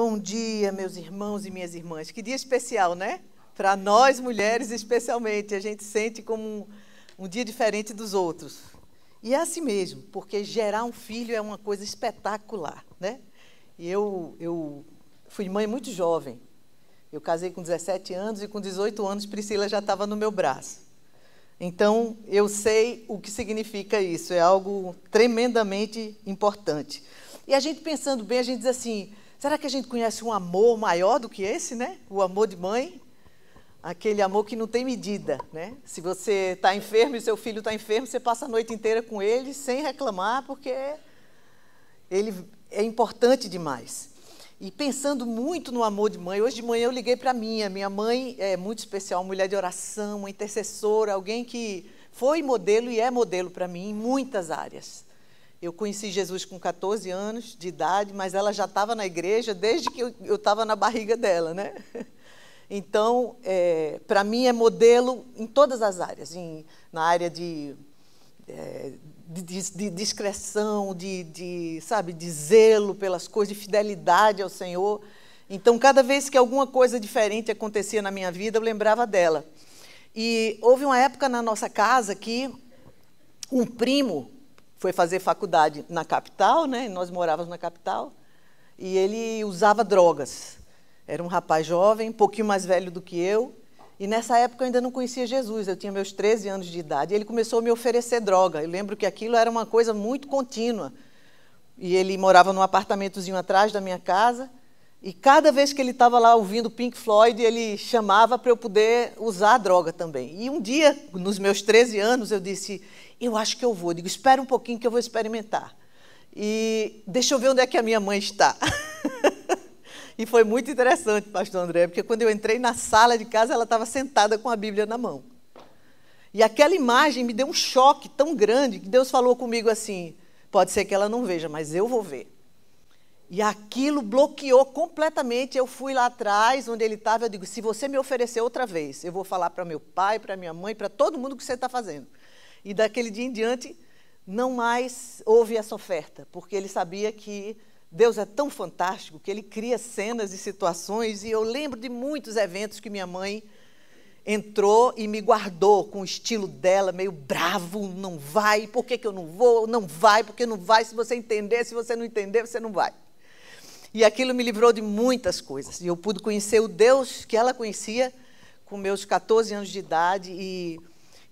Bom dia, meus irmãos e minhas irmãs. Que dia especial, né? Para nós, mulheres, especialmente. A gente sente como um dia diferente dos outros. E é assim mesmo, porque gerar um filho é uma coisa espetacular, né? E eu fui mãe muito jovem. Eu casei com 17 anos e com 18 anos Priscila já estava no meu braço. Então, eu sei o que significa isso. É algo tremendamente importante. E a gente pensando bem, a gente diz assim, será que a gente conhece um amor maior do que esse, né? O amor de mãe, aquele amor que não tem medida, né? Se você está enfermo e seu filho está enfermo, você passa a noite inteira com ele sem reclamar, porque ele é importante demais. E pensando muito no amor de mãe, hoje de manhã eu liguei para minha mãe é muito especial, uma mulher de oração, uma intercessora, alguém que foi modelo e é modelo para mim em muitas áreas. Eu conheci Jesus com 14 anos de idade, mas ela já estava na igreja desde que eu estava na barriga dela, né? Então, para mim é modelo em todas as áreas, na área de discrição, sabe, de zelo pelas coisas, de fidelidade ao Senhor. Então, cada vez que alguma coisa diferente acontecia na minha vida, eu lembrava dela. E houve uma época na nossa casa que um primo foi fazer faculdade na capital, né? Nós morávamos na capital, e ele usava drogas. Era um rapaz jovem, um pouquinho mais velho do que eu, e nessa época eu ainda não conhecia Jesus, eu tinha meus 13 anos de idade, e ele começou a me oferecer droga. Eu lembro que aquilo era uma coisa muito contínua, e ele morava num apartamentozinho atrás da minha casa, e cada vez que ele estava lá ouvindo Pink Floyd, ele chamava para eu poder usar a droga também. E um dia, nos meus 13 anos, eu disse, eu acho que eu vou. Eu digo, espera um pouquinho que eu vou experimentar. E deixa eu ver onde é que a minha mãe está. E foi muito interessante, pastor André, porque quando eu entrei na sala de casa, ela estava sentada com a Bíblia na mão. E aquela imagem me deu um choque tão grande que Deus falou comigo assim, pode ser que ela não veja, mas eu vou ver. E aquilo bloqueou completamente. Eu fui lá atrás, onde ele estava, eu digo, se você me oferecer outra vez, eu vou falar para meu pai, para minha mãe, para todo mundo o que você está fazendo. E daquele dia em diante, não mais houve essa oferta, porque ele sabia que Deus é tão fantástico, que ele cria cenas e situações, e eu lembro de muitos eventos que minha mãe entrou e me guardou com o estilo dela, meio bravo, não vai, por que eu não vou? Não vai, porque não vai, se você entender, se você não entender, você não vai. E aquilo me livrou de muitas coisas. E eu pude conhecer o Deus que ela conhecia com meus 14 anos de idade e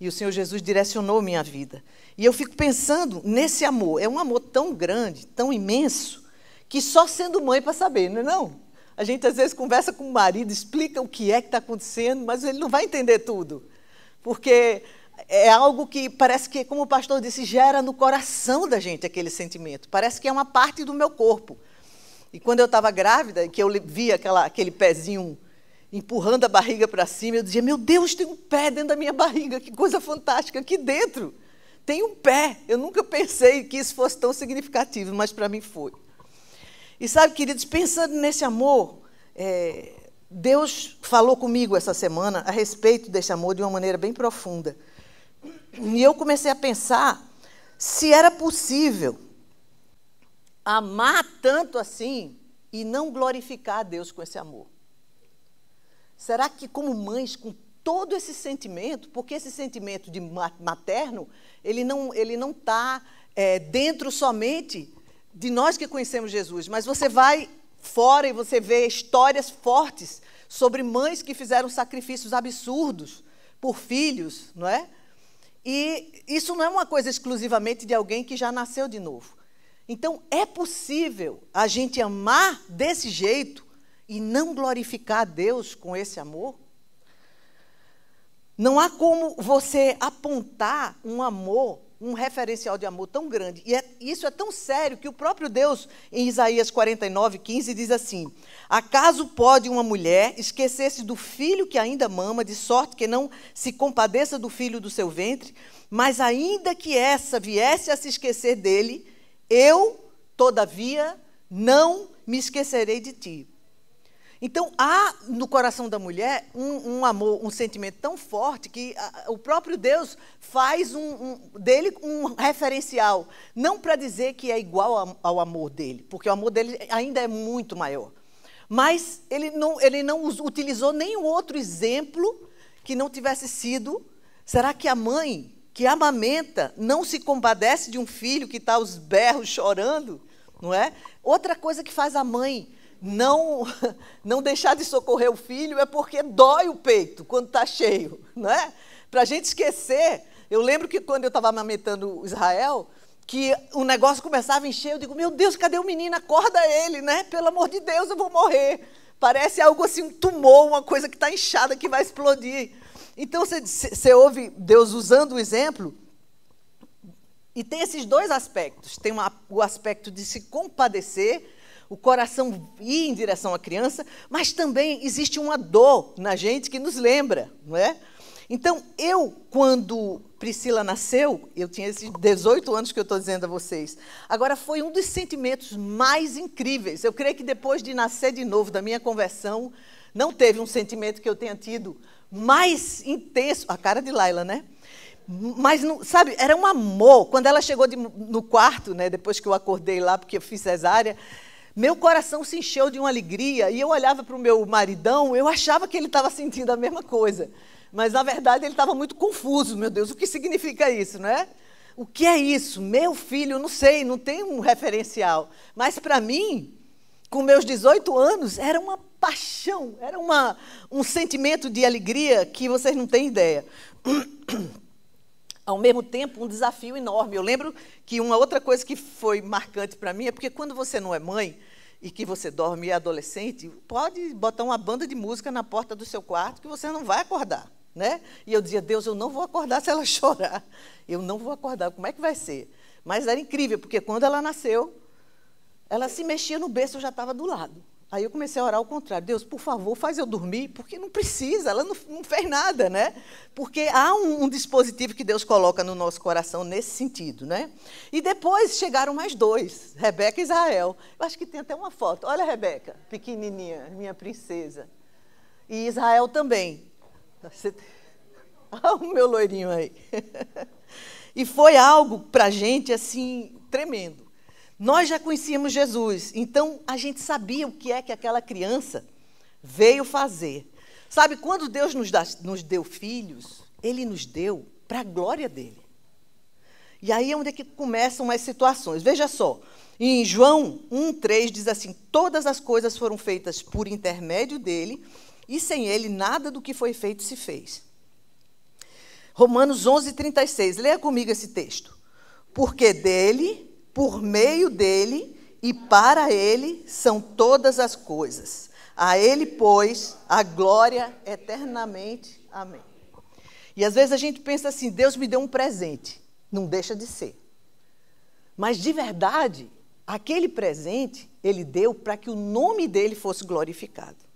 o Senhor Jesus direcionou minha vida. E eu fico pensando nesse amor. É um amor tão grande, tão imenso, que só sendo mãe para saber, não é não? A gente às vezes conversa com o marido, explica o que é que está acontecendo, mas ele não vai entender tudo. Porque é algo que parece que, como o pastor disse, gera no coração da gente aquele sentimento. Parece que é uma parte do meu corpo. E quando eu estava grávida, que eu via aquele pezinho empurrando a barriga para cima, eu dizia, meu Deus, tem um pé dentro da minha barriga, que coisa fantástica, aqui dentro tem um pé. Eu nunca pensei que isso fosse tão significativo, mas para mim foi. E sabe, queridos, pensando nesse amor, Deus falou comigo essa semana a respeito desse amor de uma maneira bem profunda. E eu comecei a pensar se era possível amar tanto assim e não glorificar a Deus com esse amor. Será que, como mães, com todo esse sentimento, porque esse sentimento de materno, ele não está dentro somente de nós que conhecemos Jesus, mas você vai fora e você vê histórias fortes sobre mães que fizeram sacrifícios absurdos por filhos, não é? E isso não é uma coisa exclusivamente de alguém que já nasceu de novo. Então, é possível a gente amar desse jeito e não glorificar a Deus com esse amor? Não há como você apontar um amor, um referencial de amor tão grande. E isso é tão sério que o próprio Deus, em Isaías 49:15, diz assim, acaso pode uma mulher esquecer-se do filho que ainda mama, de sorte que não se compadeça do filho do seu ventre? Mas ainda que essa viesse a se esquecer dele, eu, todavia, não me esquecerei de ti. Então, há no coração da mulher um amor, um sentimento tão forte que o próprio Deus faz dele um referencial. Não para dizer que é igual ao amor dele, porque o amor dele ainda é muito maior. Mas ele não utilizou nenhum outro exemplo que não tivesse sido. Será que a mãe que amamenta não se compadece de um filho que está aos berros chorando? Não é? Outra coisa que faz a mãe não deixar de socorrer o filho é porque dói o peito quando está cheio. Não é? Para a gente esquecer, eu lembro que quando eu estava amamentando Israel, que o negócio começava a encher, eu digo, meu Deus, cadê o menino? Acorda ele, né? Pelo amor de Deus, eu vou morrer. Parece algo assim, um tumor, uma coisa que está inchada, que vai explodir. Então, você ouve Deus usando o exemplo, e tem esses dois aspectos. Tem o aspecto de se compadecer, o coração ir em direção à criança, mas também existe uma dor na gente que nos lembra, não é? Então, quando Priscila nasceu, eu tinha esses 18 anos que eu estou dizendo a vocês. Agora, foi um dos sentimentos mais incríveis. Eu creio que depois de nascer de novo, da minha conversão, não teve um sentimento que eu tenha tido mais intenso. A cara de Laila, né? Mas, sabe, era um amor. Quando ela chegou no quarto, né, depois que eu acordei lá, porque eu fiz cesárea, meu coração se encheu de uma alegria. E eu olhava para o meu maridão, eu achava que ele estava sentindo a mesma coisa. Mas, na verdade, ele estava muito confuso. Meu Deus, o que significa isso, não é? O que é isso? Meu filho, não sei, não tem um referencial. Mas, para mim, com meus 18 anos, era uma paixão, era um sentimento de alegria que vocês não têm ideia. Ao mesmo tempo, um desafio enorme. Eu lembro que uma outra coisa que foi marcante para mim é porque quando você não é mãe e que você dorme e é adolescente, pode botar uma banda de música na porta do seu quarto que você não vai acordar, né? E eu dizia, Deus, eu não vou acordar se ela chorar. Eu não vou acordar, como é que vai ser? Mas era incrível, porque quando ela nasceu, ela se mexia no berço, eu já estava do lado. Aí eu comecei a orar ao contrário. Deus, por favor, faz eu dormir, porque não precisa, ela não fez nada, né? Porque há um dispositivo que Deus coloca no nosso coração nesse sentido, né? E depois chegaram mais dois, Rebeca e Israel. Eu acho que tem até uma foto. Olha a Rebeca, pequenininha, minha princesa. E Israel também. Olha o meu loirinho aí. E foi algo para a gente, assim, tremendo. Nós já conhecíamos Jesus, então a gente sabia o que é que aquela criança veio fazer. Sabe, quando Deus nos deu filhos, Ele nos deu para a glória dEle. E aí é onde é que começam as situações. Veja só, em João 1,3 diz assim, todas as coisas foram feitas por intermédio dEle, e sem Ele nada do que foi feito se fez. Romanos 11,36, leia comigo esse texto. Porque dEle, por meio dEle e para Ele são todas as coisas. A Ele, pois, a glória eternamente. Amém. E às vezes a gente pensa assim, Deus me deu um presente. Não deixa de ser. Mas, de verdade, aquele presente Ele deu para que o nome dEle fosse glorificado.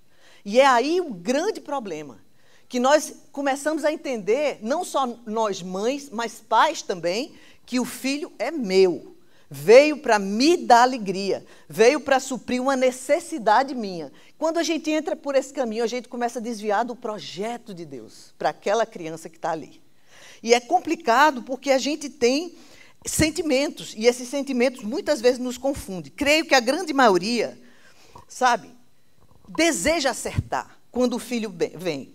E é aí o grande problema. Que nós começamos a entender, não só nós mães, mas pais também, que o filho é meu. Veio para me dar alegria, veio para suprir uma necessidade minha. Quando a gente entra por esse caminho, a gente começa a desviar do projeto de Deus para aquela criança que está ali. E é complicado porque a gente tem sentimentos, e esses sentimentos muitas vezes nos confundem. Creio que a grande maioria, sabe, deseja acertar quando o filho vem.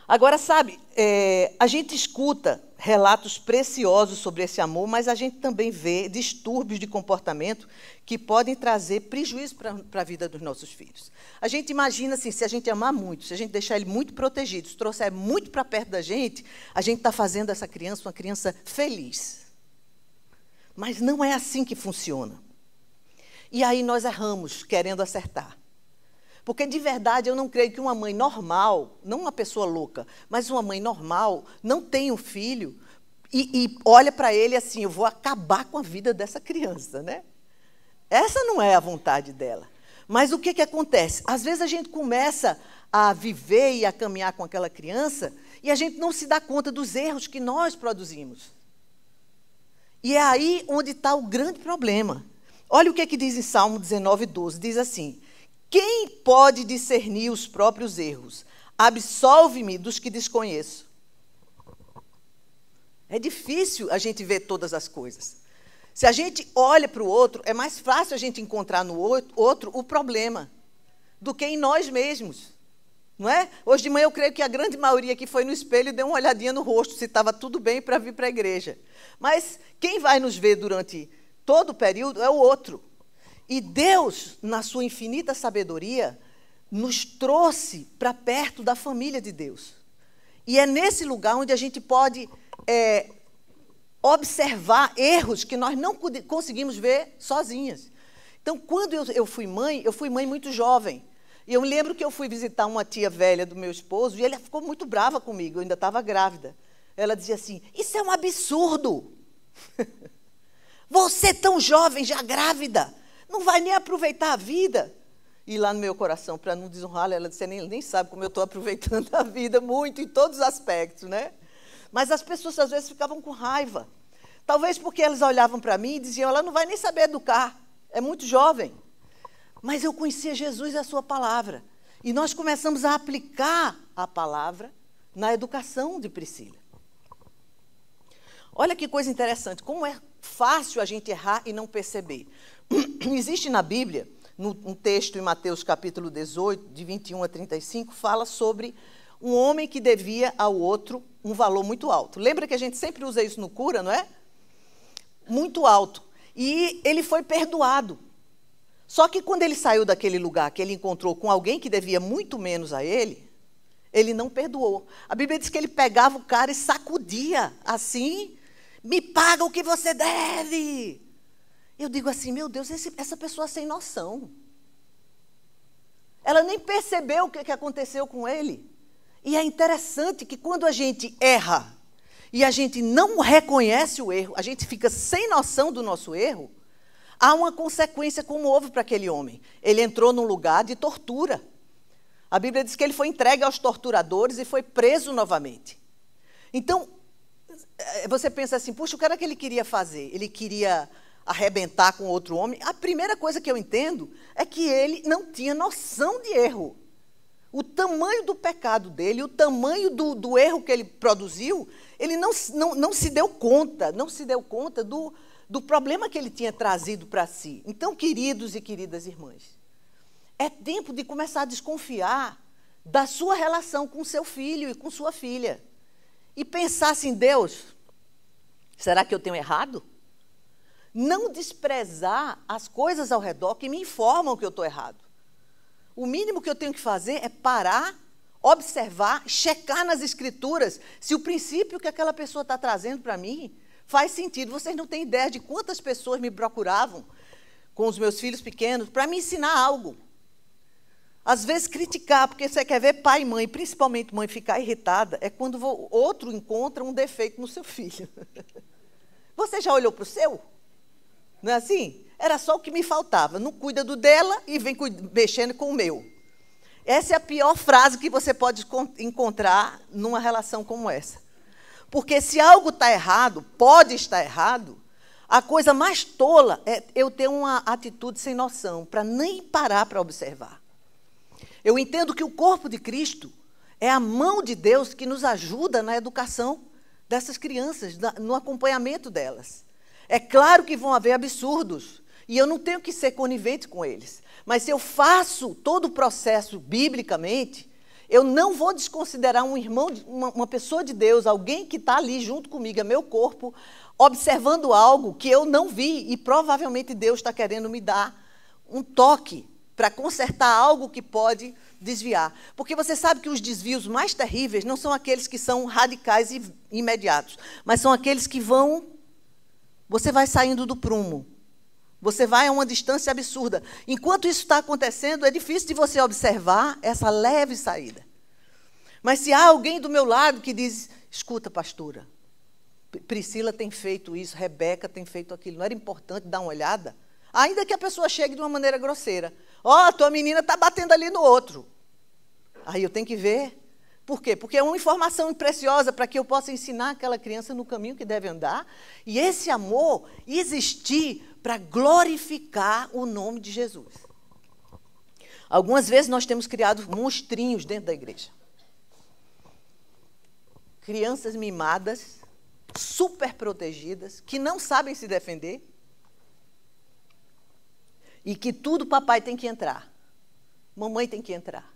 Agora, sabe, a gente escuta relatos preciosos sobre esse amor, mas a gente também vê distúrbios de comportamento que podem trazer prejuízo para a vida dos nossos filhos. A gente imagina assim, se a gente amar muito, se a gente deixar ele muito protegido, se trouxer muito para perto da gente está fazendo essa criança uma criança feliz. Mas não é assim que funciona. E aí nós erramos querendo acertar. Porque, de verdade, eu não creio que uma mãe normal, não uma pessoa louca, mas uma mãe normal, não tem um filho e olha para ele assim, eu vou acabar com a vida dessa criança, né? Essa não é a vontade dela. Mas o que acontece? Às vezes a gente começa a viver e a caminhar com aquela criança e a gente não se dá conta dos erros que nós produzimos. E é aí onde está o grande problema. Olha o que diz em Salmo 19:12, diz assim... Quem pode discernir os próprios erros? Absolve-me dos que desconheço. É difícil a gente ver todas as coisas. Se a gente olha para o outro, é mais fácil a gente encontrar no outro o problema do que em nós mesmos. Não é? Hoje de manhã eu creio que a grande maioria que foi no espelho deu uma olhadinha no rosto, se estava tudo bem para vir para a igreja. Mas quem vai nos ver durante todo o período é o outro. E Deus, na sua infinita sabedoria, nos trouxe para perto da família de Deus. E é nesse lugar onde a gente pode observar erros que nós não conseguimos ver sozinhas. Então, quando eu fui mãe muito jovem. E eu me lembro que eu fui visitar uma tia velha do meu esposo e ela ficou muito brava comigo, eu ainda estava grávida. Ela dizia assim, isso é um absurdo. Você tão jovem, já grávida, não vai nem aproveitar a vida. E lá no meu coração, para não desonrá-la, ela disse, nem sabe como eu estou aproveitando a vida muito, em todos os aspectos, né? Mas as pessoas às vezes ficavam com raiva. Talvez porque elas olhavam para mim e diziam, ela não vai nem saber educar, é muito jovem. Mas eu conhecia Jesus e a sua palavra. E nós começamos a aplicar a palavra na educação de Priscila. Olha que coisa interessante, como é fácil a gente errar e não perceber. Existe na Bíblia, um texto em Mateus capítulo 18, de 21 a 35, fala sobre um homem que devia ao outro um valor muito alto. Lembra que a gente sempre usa isso no cura, não é? Muito alto. E ele foi perdoado. Só que quando ele saiu daquele lugar, que ele encontrou com alguém que devia muito menos a ele não perdoou. A Bíblia diz que ele pegava o cara e sacudia, assim, me paga o que você deve. Eu digo assim, meu Deus, essa pessoa sem noção. Ela nem percebeu o que aconteceu com ele. E é interessante que quando a gente erra e a gente não reconhece o erro, a gente fica sem noção do nosso erro, há uma consequência como houve para aquele homem. Ele entrou num lugar de tortura. A Bíblia diz que ele foi entregue aos torturadores e foi preso novamente. Então, você pensa assim, puxa, o que era que ele queria fazer? Ele queria arrebentar com outro homem? A primeira coisa que eu entendo é que ele não tinha noção de erro. O tamanho do pecado dele, o tamanho do erro que ele produziu, ele não se deu conta, do problema que ele tinha trazido para si. Então, queridos e queridas irmãs, é tempo de começar a desconfiar da sua relação com seu filho e com sua filha. E pensar assim, Deus, será que eu tenho errado? Não desprezar as coisas ao redor que me informam que eu estou errado. O mínimo que eu tenho que fazer é parar, observar, checar nas escrituras se o princípio que aquela pessoa está trazendo para mim faz sentido. Vocês não têm ideia de quantas pessoas me procuravam com os meus filhos pequenos para me ensinar algo. Às vezes criticar, porque você quer ver pai e mãe, principalmente mãe, ficar irritada, é quando outro encontra um defeito no seu filho. Você já olhou para o seu? Não é assim? Era só o que me faltava. Não cuida do dela e vem mexendo com o meu. Essa é a pior frase que você pode encontrar numa relação como essa. Porque se algo está errado, pode estar errado, a coisa mais tola é eu ter uma atitude sem noção, para nem parar para observar. Eu entendo que o corpo de Cristo é a mão de Deus que nos ajuda na educação dessas crianças, no acompanhamento delas. É claro que vão haver absurdos, e eu não tenho que ser conivente com eles. Mas se eu faço todo o processo biblicamente, eu não vou desconsiderar um irmão, uma pessoa de Deus, alguém que está ali junto comigo, é meu corpo, observando algo que eu não vi, e provavelmente Deus está querendo me dar um toque para consertar algo que pode desviar. Porque você sabe que os desvios mais terríveis não são aqueles que são radicais e imediatos, mas são aqueles que você vai saindo do prumo. Você vai a uma distância absurda. Enquanto isso está acontecendo, é difícil de você observar essa leve saída. Mas se há alguém do meu lado que diz, escuta, pastora, Priscila tem feito isso, Rebeca tem feito aquilo, não era importante dar uma olhada? Ainda que a pessoa chegue de uma maneira grosseira. Ó, tua menina está batendo ali no outro. Aí eu tenho que ver. Por quê? Porque é uma informação preciosa para que eu possa ensinar aquela criança no caminho que deve andar. E esse amor existir para glorificar o nome de Jesus. Algumas vezes nós temos criado monstrinhos dentro da igreja. Crianças mimadas, super protegidas, que não sabem se defender. E que tudo papai tem que entrar. Mamãe tem que entrar.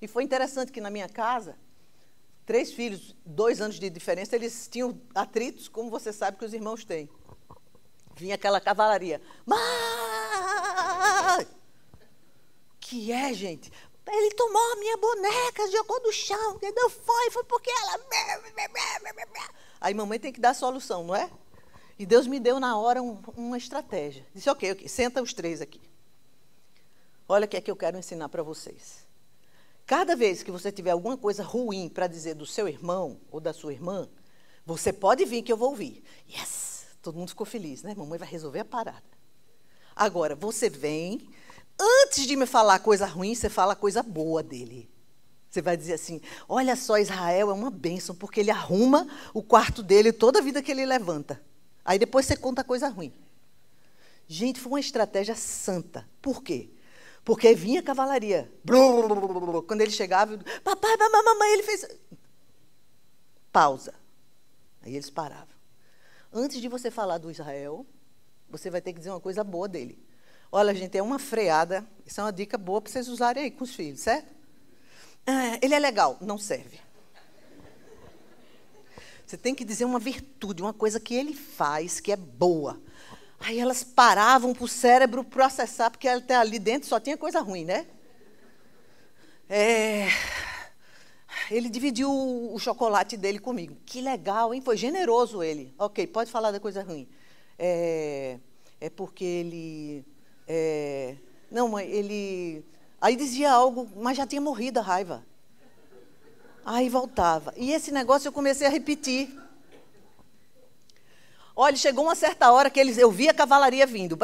E foi interessante que na minha casa, 3 filhos, 2 anos de diferença, eles tinham atritos, como você sabe que os irmãos têm. Vinha aquela cavalaria. Mãe! Que é, gente? Ele tomou a minha boneca, jogou no chão, entendeu? Foi porque ela... Aí mamãe tem que dar a solução, não é? E Deus me deu na hora uma estratégia. Disse, ok, senta os 3 aqui. Olha o que é que eu quero ensinar para vocês. Cada vez que você tiver alguma coisa ruim para dizer do seu irmão ou da sua irmã, você pode vir que eu vou ouvir. Yes! Todo mundo ficou feliz, né? Mamãe vai resolver a parada. Agora, você vem, antes de me falar coisa ruim, você fala coisa boa dele. Você vai dizer assim, olha só, Israel é uma bênção, porque ele arruma o quarto dele toda a vida que ele levanta. Aí depois você conta coisa ruim. Gente, foi uma estratégia santa. Por quê? Porque vinha a cavalaria. Quando ele chegava, papai, mamãe, ele fez... Pausa. Aí eles paravam. Antes de você falar do Israel, você vai ter que dizer uma coisa boa dele. Olha, gente, é uma freada. Isso é uma dica boa para vocês usarem aí com os filhos, certo? Ele é legal. Não serve. Você tem que dizer uma virtude, uma coisa que ele faz, que é boa. Aí elas paravam para o cérebro processar, porque até ali dentro só tinha coisa ruim, né? Ele dividiu o chocolate dele comigo. Que legal, hein? Foi generoso ele. Ok, pode falar da coisa ruim. É porque ele... não, mãe, ele... Aí dizia algo, mas já tinha morrido a raiva. Aí voltava. E esse negócio eu comecei a repetir. Olha, chegou uma certa hora que eu via a cavalaria vindo.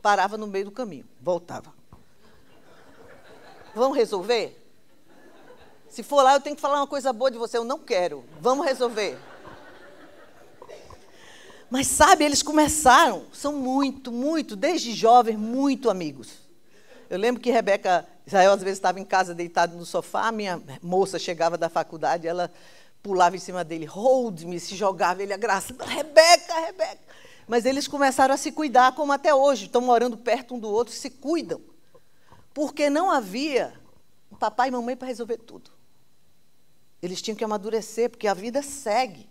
Parava no meio do caminho. Voltava. Vamos resolver? Se for lá, eu tenho que falar uma coisa boa de você. Eu não quero. Vamos resolver. Mas, sabe, eles começaram, são muito, desde jovens, muito amigos. Eu lembro que Israel, às vezes, estava em casa deitado no sofá, a minha moça chegava da faculdade, ela pulava em cima dele, hold-me, se jogava, ele agraçava, Rebeca. Mas eles começaram a se cuidar, como até hoje, estão morando perto um do outro, se cuidam. Porque não havia um papai e mamãe para resolver tudo. Eles tinham que amadurecer, porque a vida segue.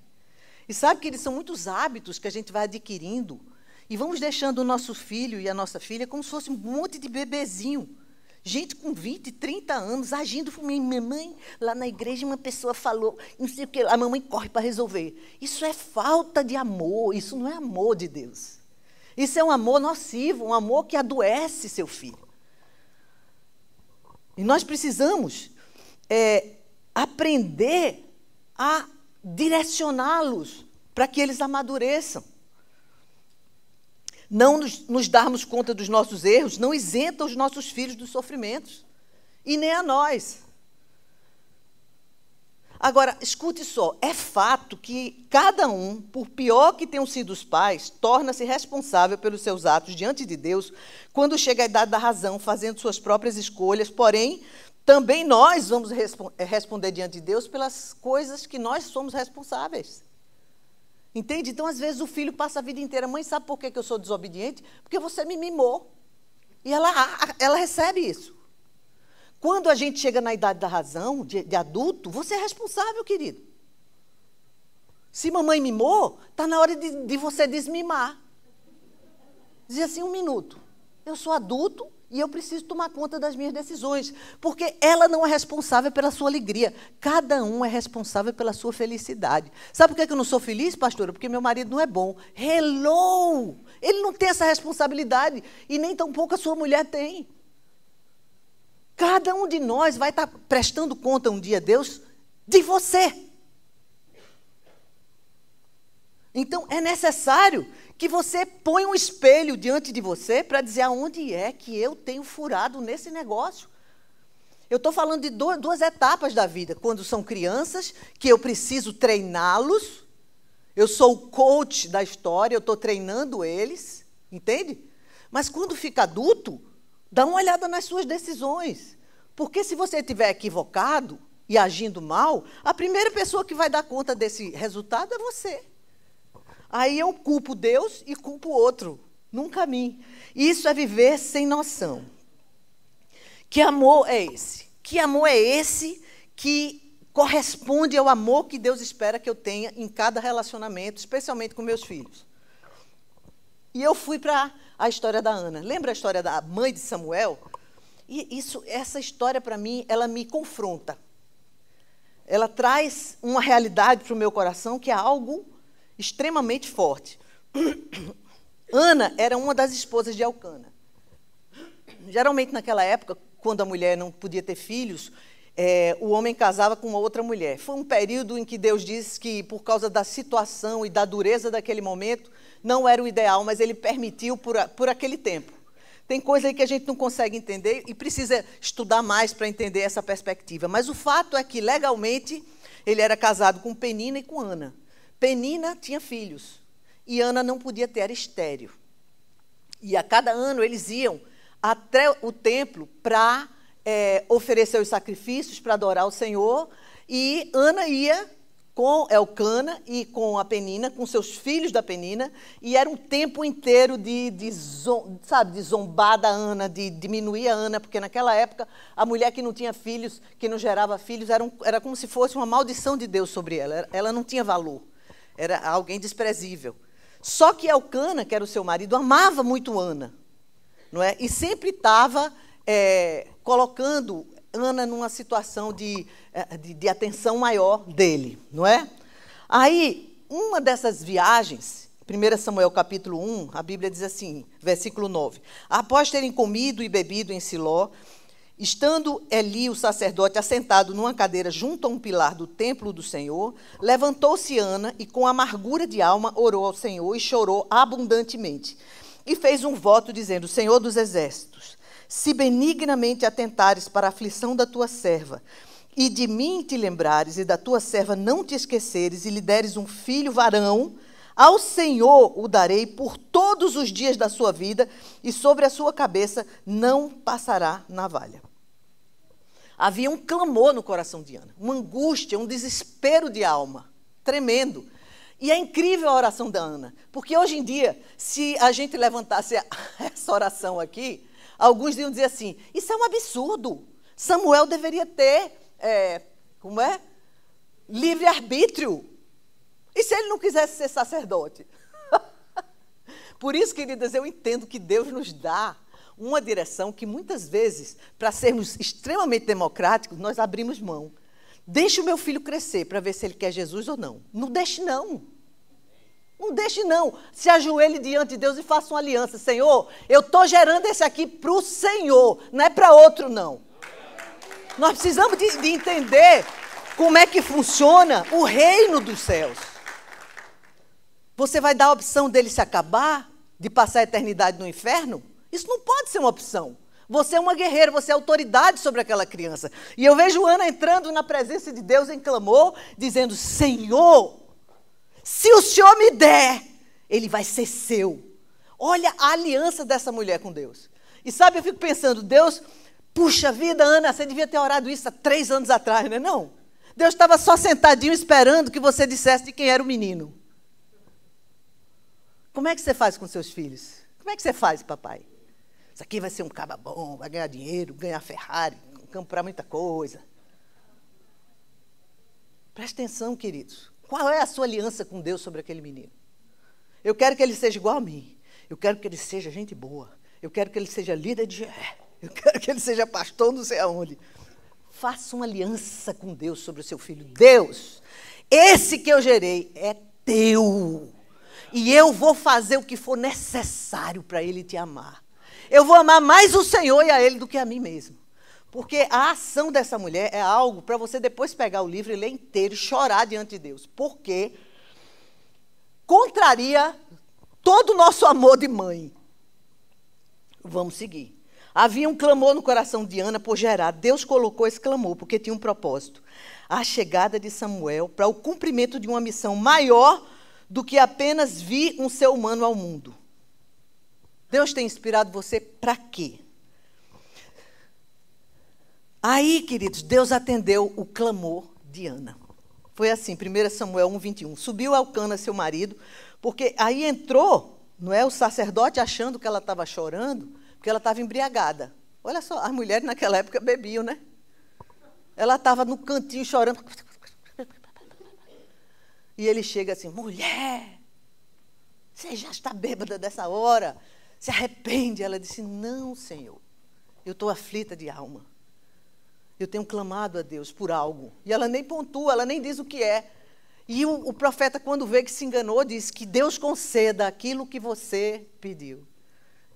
E sabe que eles são muitos hábitos que a gente vai adquirindo, e vamos deixando o nosso filho e a nossa filha como se fosse um monte de bebezinho. Gente com 20, 30 anos, agindo por mim. Minha mãe, lá na igreja, uma pessoa falou, não sei o que, a mamãe corre para resolver. Isso é falta de amor, isso não é amor de Deus. Isso é um amor nocivo, um amor que adoece seu filho. E nós precisamos aprender a direcioná-los para que eles amadureçam. Não nos darmos conta dos nossos erros não isenta os nossos filhos dos sofrimentos. E nem a nós. Agora, escute só. É fato que cada um, por pior que tenham sido os pais, torna-se responsável pelos seus atos diante de Deus quando chega a idade da razão, fazendo suas próprias escolhas. Porém, também nós vamos responder diante de Deus pelas coisas que nós somos responsáveis. Entende? Então, às vezes, o filho passa a vida inteira. Mãe, sabe por que eu sou desobediente? Porque você me mimou. E ela recebe isso. Quando a gente chega na idade da razão, de adulto, você é responsável, querido. Se mamãe mimou, está na hora de você desmimar. Dizer assim, 1 minuto. Eu sou adulto e eu preciso tomar conta das minhas decisões. Porque ela não é responsável pela sua alegria. Cada um é responsável pela sua felicidade. Sabe por que eu não sou feliz, pastora? Porque meu marido não é bom. Hello! Ele não tem essa responsabilidade. E nem tampouco a sua mulher tem. Cada um de nós vai estar prestando conta um dia a Deus de você. Então, é necessário que você ponha um espelho diante de você para dizer aonde é que eu tenho furado nesse negócio. Eu estou falando de duas etapas da vida. Quando são crianças, que eu preciso treiná-los. Eu sou o coach da história, eu estou treinando eles. Entende? Mas quando fica adulto, dá uma olhada nas suas decisões. Porque se você estiver equivocado e agindo mal, a primeira pessoa que vai dar conta desse resultado é você. Aí eu culpo Deus e culpo o outro. num caminho. Isso é viver sem noção. Que amor é esse? Que amor é esse que corresponde ao amor que Deus espera que eu tenha em cada relacionamento, especialmente com meus filhos? E eu fui para a história da Ana. Lembra a história da mãe de Samuel? E essa história, para mim, ela me confronta. Ela traz uma realidade para o meu coração que é algo extremamente forte. Ana era uma das esposas de Elcana. Geralmente, naquela época, quando a mulher não podia ter filhos, o homem casava com uma outra mulher. Foi um período em que Deus disse que, por causa da situação e da dureza daquele momento, não era o ideal, mas ele permitiu por aquele tempo. Tem coisa aí que a gente não consegue entender e precisa estudar mais para entender essa perspectiva. Mas o fato é que, legalmente, ele era casado com Penina e com Ana. Penina tinha filhos e Ana não podia ter, era estéril. E a cada ano eles iam até o templo para oferecer os sacrifícios, para adorar o Senhor. E Ana ia com Elcana e com a Penina, com seus filhos da Penina, e era um tempo inteiro de zombar da Ana, de diminuir a Ana, porque naquela época a mulher que não tinha filhos, que não gerava filhos, era como se fosse uma maldição de Deus sobre ela. Ela não tinha valor, era alguém desprezível. Só que Elcana, que era o seu marido, amava muito Ana, não é? E sempre estava colocando Ana numa situação de atenção maior dele, não é? Aí, uma dessas viagens, 1 Samuel capítulo 1, a Bíblia diz assim, versículo 9. Após terem comido e bebido em Siló, estando Eli, o sacerdote, assentado numa cadeira junto a um pilar do templo do Senhor, levantou-se Ana e com amargura de alma orou ao Senhor e chorou abundantemente. E fez um voto dizendo, Senhor dos exércitos, se benignamente atentares para a aflição da tua serva, e de mim te lembrares, e da tua serva não te esqueceres, e lhe deres um filho varão, ao Senhor o darei por todos os dias da sua vida, e sobre a sua cabeça não passará navalha. Havia um clamor no coração de Ana, uma angústia, um desespero de alma, tremendo. E é incrível a oração da Ana, porque hoje em dia, se a gente levantasse essa oração aqui, alguns iam dizer assim, isso é um absurdo. Samuel deveria ter, livre-arbítrio. E se ele não quisesse ser sacerdote? Por isso, queridas, eu entendo que Deus nos dá uma direção que muitas vezes, para sermos extremamente democráticos, nós abrimos mão. Deixe o meu filho crescer para ver se ele quer Jesus ou não. Não deixe, não. Não deixe, não. Se ajoelhe diante de Deus e faça uma aliança. Senhor, eu estou gerando esse aqui para o Senhor, não é para outro, não. Nós precisamos de entender como é que funciona o reino dos céus. Você vai dar a opção dele se acabar, de passar a eternidade no inferno? Isso não pode ser uma opção. Você é uma guerreira, você é autoridade sobre aquela criança. E eu vejo Ana entrando na presença de Deus em clamor, dizendo, Senhor, se o Senhor me der, ele vai ser seu. Olha a aliança dessa mulher com Deus. E sabe, eu fico pensando, Deus, puxa vida, Ana, você devia ter orado isso há 3 anos atrás, não é não? Deus estava só sentadinho esperando que você dissesse de quem era o menino. Como é que você faz com seus filhos? Como é que você faz, papai? Isso aqui vai ser um caba bom, vai ganhar dinheiro, ganhar Ferrari, comprar muita coisa. Preste atenção, queridos. Qual é a sua aliança com Deus sobre aquele menino? Eu quero que ele seja igual a mim. Eu quero que ele seja gente boa. Eu quero que ele seja líder de... Eu quero que ele seja pastor não sei aonde. Faça uma aliança com Deus sobre o seu filho. Deus, esse que eu gerei é teu. E eu vou fazer o que for necessário para ele te amar. Eu vou amar mais o Senhor e a ele do que a mim mesmo. Porque a ação dessa mulher é algo para você depois pegar o livro e ler inteiro e chorar diante de Deus. Porque contraria todo o nosso amor de mãe. Vamos seguir. Havia um clamor no coração de Ana por gerar. Deus colocou esse clamor porque tinha um propósito. A chegada de Samuel para o cumprimento de uma missão maior do que apenas vir um ser humano ao mundo. Deus tem inspirado você para quê? Aí, queridos, Deus atendeu o clamor de Ana. Foi assim, 1 Samuel 1, 21. Subiu Elcana, seu marido, porque aí entrou Não é o sacerdote achando que ela estava chorando, porque ela estava embriagada. Olha só, as mulheres naquela época bebiam, né? Ela estava no cantinho chorando. E ele chega assim, mulher, você já está bêbada dessa hora, se arrepende. Ela disse, não, Senhor, eu estou aflita de alma. Eu tenho clamado a Deus por algo. E ela nem pontua, ela nem diz o que é. E o profeta, quando vê que se enganou, diz que Deus conceda aquilo que você pediu.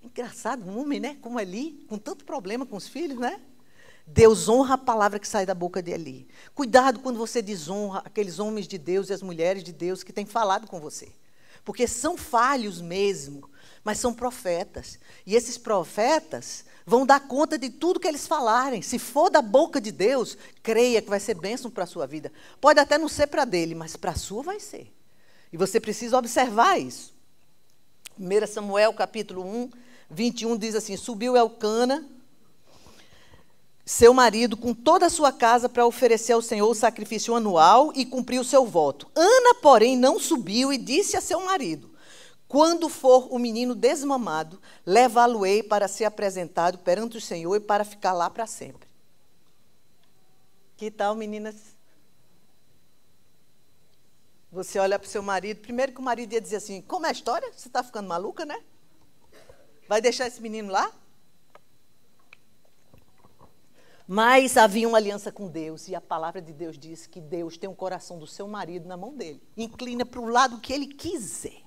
Engraçado, um homem, né? Como Eli, com tanto problema com os filhos, né? Deus honra a palavra que sai da boca de Eli. Cuidado quando você desonra aqueles homens de Deus e as mulheres de Deus que têm falado com você. Porque são falhos mesmo, mas são profetas. E esses profetas vão dar conta de tudo que eles falarem. Se for da boca de Deus, creia que vai ser bênção para a sua vida. Pode até não ser para dele, mas para a sua vai ser. E você precisa observar isso. 1 Samuel, capítulo 1, 21, diz assim, subiu Elcana, seu marido, com toda a sua casa para oferecer ao Senhor o sacrifício anual e cumprir o seu voto. Ana, porém, não subiu e disse a seu marido, quando for o menino desmamado, levá-lo-ei para ser apresentado perante o Senhor e para ficar lá para sempre. Que tal, meninas? Você olha para o seu marido, primeiro que o marido ia dizer assim, como é a história? Você está ficando maluca, né? Vai deixar esse menino lá? Mas havia uma aliança com Deus, e a palavra de Deus diz que Deus tem o coração do seu marido na mão dele. Inclina para o lado que ele quiser.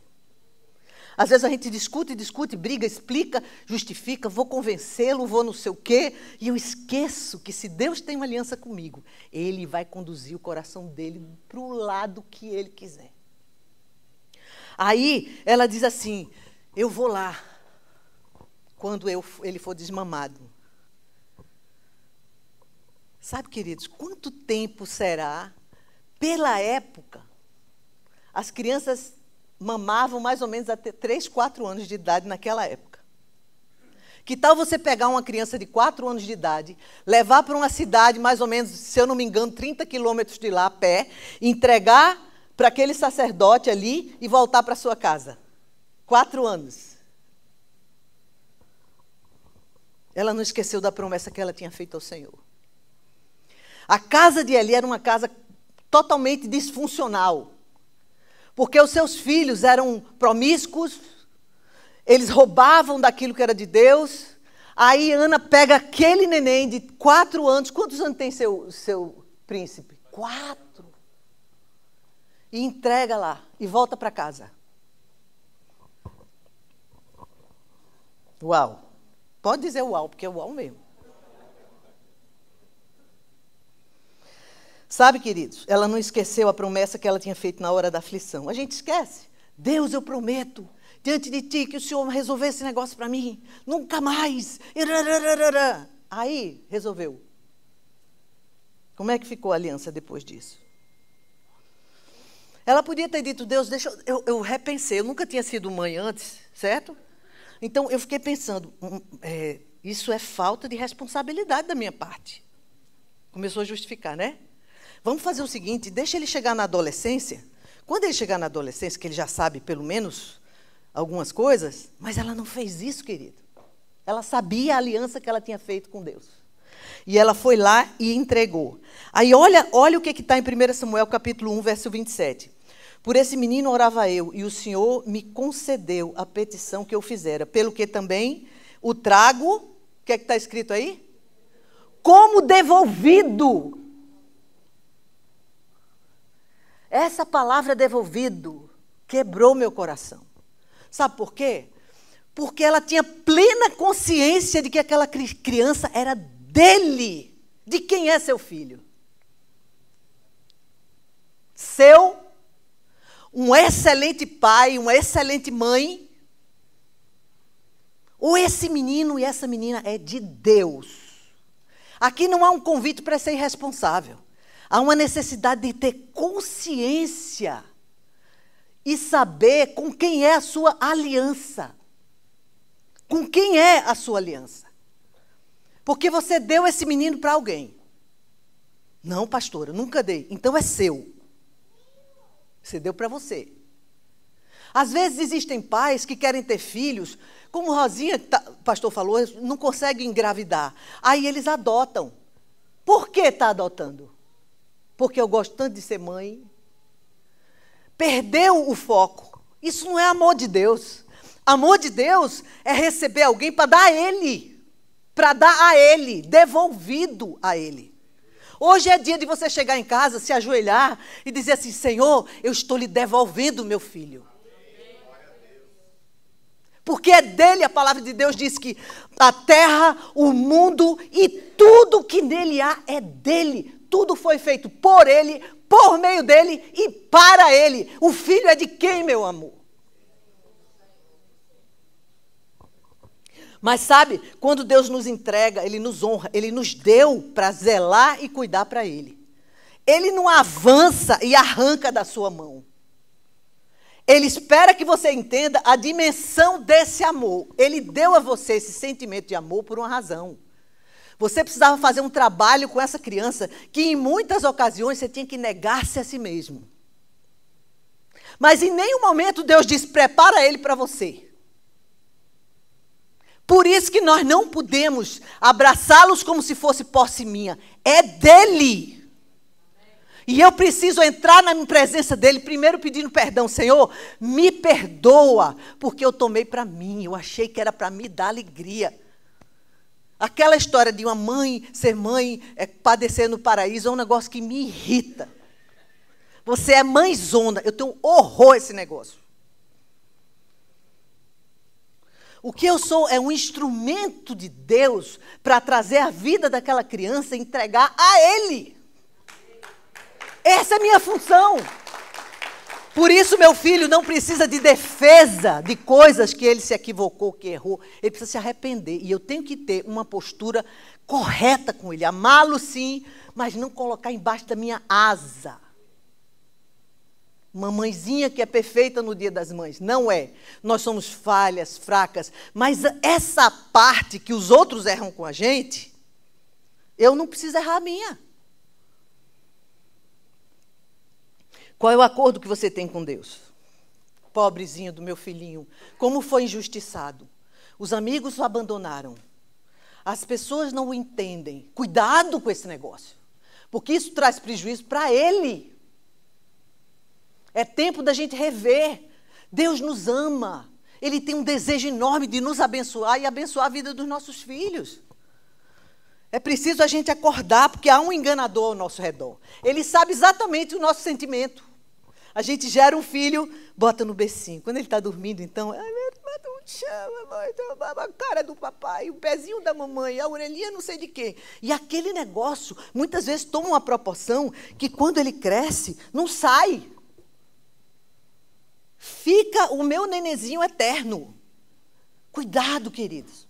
Às vezes a gente discute, briga, explica, justifica, vou convencê-lo, vou não sei o quê, e eu esqueço que se Deus tem uma aliança comigo, Ele vai conduzir o coração dele para o lado que Ele quiser. Aí ela diz assim, eu vou lá, quando ele for desmamado. Sabe, queridos, quanto tempo será, pela época, as crianças mamavam mais ou menos até 3, 4 anos de idade naquela época. Que tal você pegar uma criança de 4 anos de idade, levar para uma cidade mais ou menos, se eu não me engano, 30 quilômetros de lá a pé, entregar para aquele sacerdote ali e voltar para sua casa? 4 anos. Ela não esqueceu da promessa que ela tinha feito ao Senhor. A casa de Eli era uma casa totalmente disfuncional. Porque os seus filhos eram promíscuos, eles roubavam daquilo que era de Deus. Aí Ana pega aquele neném de 4 anos. Quantos anos tem seu príncipe? 4. E entrega lá e volta para casa. Uau. Pode dizer uau, porque é uau mesmo. Sabe, queridos, ela não esqueceu a promessa que ela tinha feito na hora da aflição. A gente esquece. Deus, eu prometo, diante de ti, que o Senhor resolver esse negócio para mim. Nunca mais. Aí, resolveu. Como é que ficou a aliança depois disso? Ela podia ter dito, Deus, deixa eu repensei. Eu nunca tinha sido mãe antes, certo? Então, eu fiquei pensando, isso é falta de responsabilidade da minha parte. Começou a justificar, né? Vamos fazer o seguinte, deixa ele chegar na adolescência. Quando ele chegar na adolescência, que ele já sabe pelo menos algumas coisas, mas ela não fez isso, querido. Ela sabia a aliança que ela tinha feito com Deus. E ela foi lá e entregou. Aí olha o que está em 1 Samuel capítulo 1, verso 27. Por esse menino orava eu, e o Senhor me concedeu a petição que eu fizera, pelo que também o trago, o que é que está escrito aí? Como devolvido. Essa palavra devolvido quebrou meu coração. Sabe por quê? Porque ela tinha plena consciência de que aquela criança era dele. De quem é seu filho? Seu, um excelente pai, uma excelente mãe. Ou esse menino e essa menina é de Deus. Aqui não há um convite para ser irresponsável. Há uma necessidade de ter consciência e saber com quem é a sua aliança. Com quem é a sua aliança? Porque você deu esse menino para alguém. Não, pastora, nunca dei. Então é seu. Você deu para você. Às vezes existem pais que querem ter filhos, como Rosinha, o pastor falou, não conseguem engravidar. Aí eles adotam. Por que está adotando? Porque eu gosto tanto de ser mãe. Perdeu o foco. Isso não é amor de Deus. Amor de Deus é receber alguém para dar a Ele. Para dar a Ele, devolvido a Ele. Hoje é dia de você chegar em casa, se ajoelhar e dizer assim, Senhor, eu estou lhe devolvendo o meu filho. Porque é dele, a palavra de Deus diz que a terra, o mundo e tudo que nele há é dele. Tudo foi feito por ele, por meio dele e para ele. O filho é de quem, meu amor? Mas sabe, quando Deus nos entrega, Ele nos honra, Ele nos deu para zelar e cuidar para Ele. Ele não avança e arranca da sua mão. Ele espera que você entenda a dimensão desse amor. Ele deu a você esse sentimento de amor por uma razão. Você precisava fazer um trabalho com essa criança que em muitas ocasiões você tinha que negar-se a si mesmo. Mas em nenhum momento Deus diz, prepara ele para você. Por isso que nós não podemos abraçá-los como se fosse posse minha. É dele. E eu preciso entrar na presença dele, primeiro pedindo perdão. Senhor, me perdoa, porque eu tomei para mim. Eu achei que era para me dar alegria. Aquela história de uma mãe, ser mãe, padecer no paraíso, é um negócio que me irrita. Você é mãezona. Eu tenho horror a esse negócio. O que eu sou é um instrumento de Deus para trazer a vida daquela criança e entregar a Ele. Essa é a minha função. Por isso, meu filho não precisa de defesa de coisas que ele se equivocou, que errou. Ele precisa se arrepender. E eu tenho que ter uma postura correta com ele. Amá-lo, sim, mas não colocar embaixo da minha asa. Uma mãezinha que é perfeita no Dia das Mães. Não é. Nós somos falhas, fracas. Mas essa parte que os outros erram com a gente, eu não preciso errar a minha. Qual é o acordo que você tem com Deus? Pobrezinho do meu filhinho, como foi injustiçado. Os amigos o abandonaram. As pessoas não o entendem. Cuidado com esse negócio. Porque isso traz prejuízo para ele. É tempo da gente rever. Deus nos ama. Ele tem um desejo enorme de nos abençoar e abençoar a vida dos nossos filhos. É preciso a gente acordar, porque há um enganador ao nosso redor. Ele sabe exatamente o nosso sentimento. A gente gera um filho, bota no bercinho. Quando ele está dormindo, então, não chama, mãe, a cara do papai, o pezinho da mamãe, a orelhinha não sei de quê. E aquele negócio, muitas vezes, toma uma proporção que, quando ele cresce, não sai. Fica o meu nenezinho eterno. Cuidado, queridos.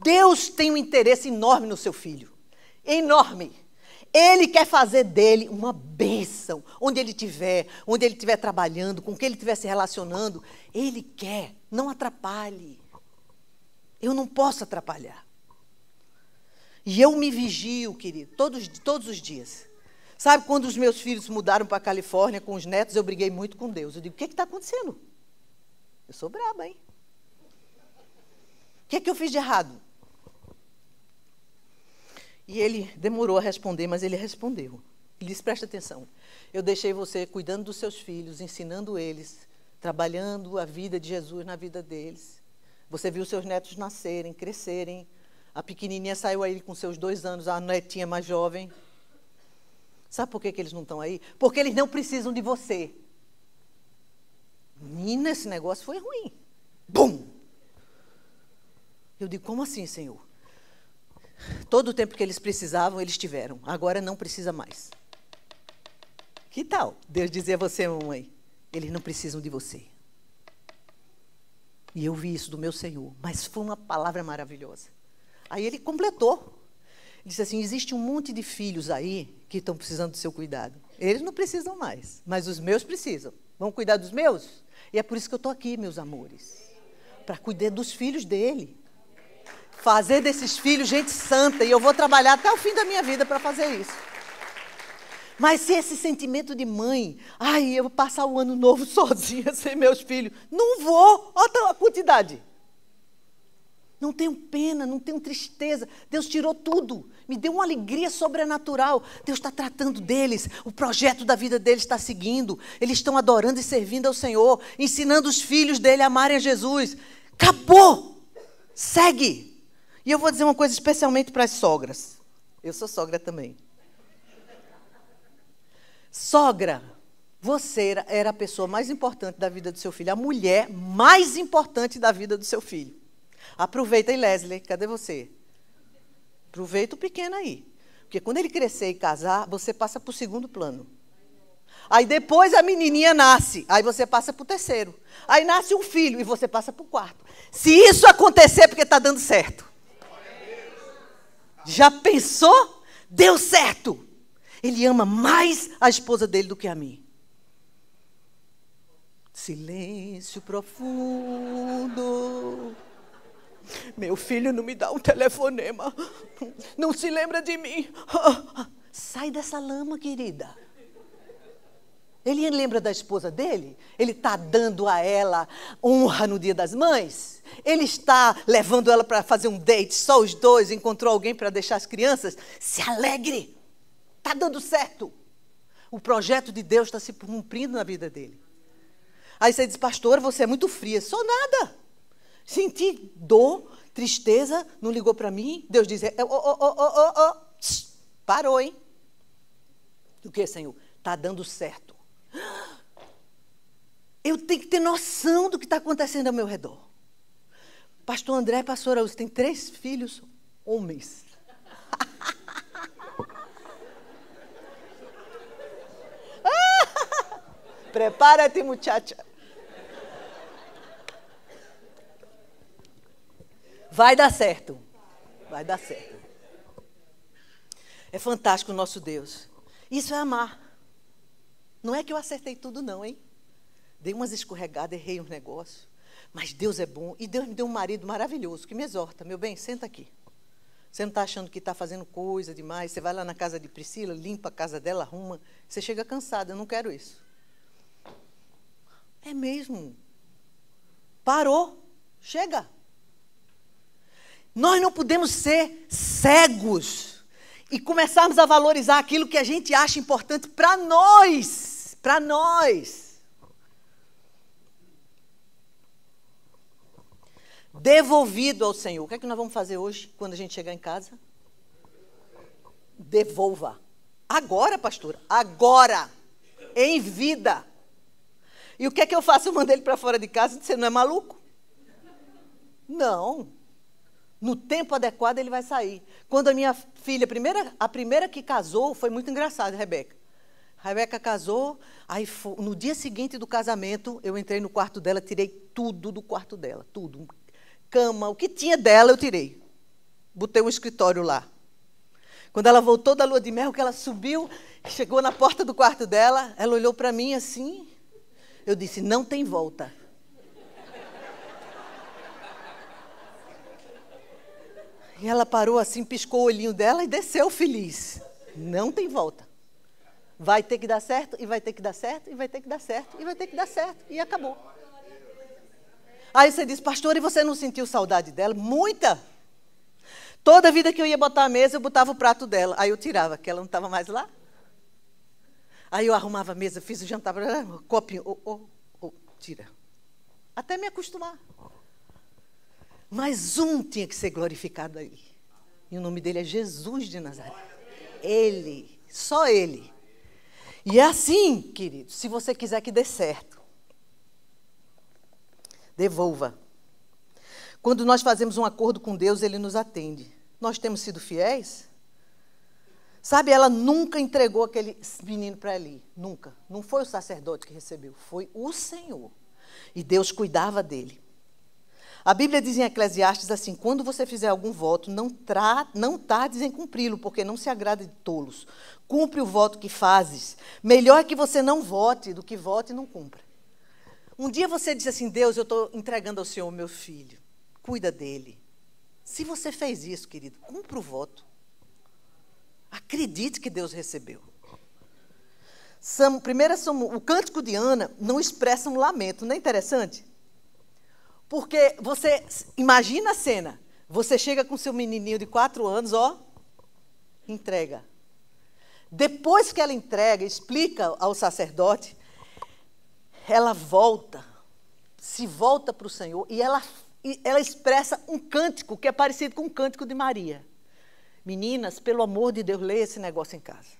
Deus tem um interesse enorme no seu filho. Enorme. Ele quer fazer dele uma bênção. Onde ele estiver trabalhando, com quem ele estiver se relacionando. Ele quer. Não atrapalhe. Eu não posso atrapalhar. E eu me vigio, querido, todos os dias. Sabe, quando os meus filhos mudaram para a Califórnia com os netos, eu briguei muito com Deus. Eu digo, o que está acontecendo? Eu sou braba, hein? O que eu fiz de errado? E ele demorou a responder, mas ele respondeu. Ele disse, presta atenção. Eu deixei você cuidando dos seus filhos, ensinando eles, trabalhando a vida de Jesus na vida deles. Você viu seus netos nascerem, crescerem. A pequenininha saiu aí com seus 2 anos, a netinha mais jovem. Sabe por que eles não estão aí? Porque eles não precisam de você. Menina, esse negócio foi ruim. Bum! Eu digo, como assim, Senhor? Todo o tempo que eles precisavam, eles tiveram. Agora não precisa mais. Que tal? Deus dizia a você, mamãe, eles não precisam de você. E eu vi isso do meu Senhor. Mas foi uma palavra maravilhosa. Aí ele completou. Disse assim, existe um monte de filhos aí que estão precisando do seu cuidado. Eles não precisam mais, mas os meus precisam. Vão cuidar dos meus? E é por isso que eu estou aqui, meus amores. Para cuidar dos filhos dele. Fazer desses filhos gente santa. E eu vou trabalhar até o fim da minha vida para fazer isso. Mas se esse sentimento de mãe, ai, eu vou passar o ano novo sozinha, sem meus filhos, não vou, olha a quantidade. Não tenho pena, não tenho tristeza. Deus tirou tudo. Me deu uma alegria sobrenatural. Deus está tratando deles. O projeto da vida deles está seguindo. Eles estão adorando e servindo ao Senhor. Ensinando os filhos dele a amarem a Jesus. Acabou. Segue. E eu vou dizer uma coisa especialmente para as sogras. Eu sou sogra também. Sogra, você era a pessoa mais importante da vida do seu filho. A mulher mais importante da vida do seu filho. Aproveita aí, Leslie, cadê você? Aproveita o pequeno aí. Porque quando ele crescer e casar, você passa para o segundo plano. Aí depois a menininha nasce, aí você passa para o terceiro. Aí nasce um filho e você passa para o quarto. Se isso acontecer, é porque está dando certo. Já pensou? Deu certo. Ele ama mais a esposa dele do que a mim. Silêncio profundo. Meu filho não me dá um telefonema. Não se lembra de mim. Sai dessa lama, querida. Ele lembra da esposa dele? Ele está dando a ela honra no Dia das Mães? Ele está levando ela para fazer um date, só os dois, encontrou alguém para deixar as crianças? Se alegre. Está dando certo. O projeto de Deus está se cumprindo na vida dele. Aí você diz, pastora, você é muito fria. Sou nada. Senti dor, tristeza, não ligou para mim. Deus diz, parou, hein? O que, Senhor? Está dando certo. Eu tenho que ter noção do que está acontecendo ao meu redor. Pastor André, pastora Luz, tem 3 filhos homens. Prepara-te, muchacha. Vai dar certo. Vai dar certo. É fantástico o nosso Deus. Isso é amar. Não é que eu acertei tudo não, hein? Dei umas escorregadas, errei uns negócios. Mas Deus é bom. E Deus me deu um marido maravilhoso que me exorta. Meu bem, senta aqui. Você não está achando que está fazendo coisa demais. Você vai lá na casa de Priscila, limpa a casa dela, arruma. Você chega cansada. Eu não quero isso. É mesmo. Parou. Chega. Nós não podemos ser cegos e começarmos a valorizar aquilo que a gente acha importante para nós. Para nós. Devolvido ao Senhor. O que é que nós vamos fazer hoje, quando a gente chegar em casa? Devolva. Agora, pastora. Agora. Em vida. E o que é que eu faço? Eu mando ele para fora de casa. Você não é maluco? Não. No tempo adequado ele vai sair. Quando a minha filha, a primeira que casou, foi muito engraçado, Rebeca. Rebeca casou, aí no dia seguinte do casamento, eu entrei no quarto dela, tirei tudo do quarto dela, tudo. Cama, o que tinha dela eu tirei. Botei um escritório lá. Quando ela voltou da lua de mel, que ela subiu, chegou na porta do quarto dela, ela olhou para mim assim, eu disse, não tem volta. E ela parou assim, piscou o olhinho dela e desceu feliz. Não tem volta. Vai ter que dar certo, e vai ter que dar certo, e vai ter que dar certo, e vai ter que dar certo. E acabou. Aí você diz, pastor, e você não sentiu saudade dela? Muita. Toda vida que eu ia botar a mesa, eu botava o prato dela. Aí eu tirava, que ela não estava mais lá. Aí eu arrumava a mesa, fiz o jantar, copinho, tira. Até me acostumar. Mas um tinha que ser glorificado aí. E o nome dele é Jesus de Nazaré. Ele, só ele. E é assim, querido, se você quiser que dê certo, devolva. Quando nós fazemos um acordo com Deus, ele nos atende. Nós temos sido fiéis? Sabe, ela nunca entregou aquele menino para ali. Nunca. Não foi o sacerdote que recebeu, foi o Senhor. E Deus cuidava dele. A Bíblia diz em Eclesiastes assim, quando você fizer algum voto, não tardes em cumpri-lo, porque não se agrada de tolos. Cumpre o voto que fazes. Melhor é que você não vote do que vote e não cumpra. Um dia você disse assim, Deus, eu estou entregando ao Senhor o meu filho. Cuida dele. Se você fez isso, querido, cumpra o voto. Acredite que Deus recebeu. O cântico de Ana não expressa um lamento, não é interessante? Porque você imagina a cena, você chega com seu menininho de 4 anos, entrega. Depois que ela entrega, explica ao sacerdote, ela se volta para o Senhor e ela expressa um cântico que é parecido com o cântico de Maria. Meninas, pelo amor de Deus, leia esse negócio em casa.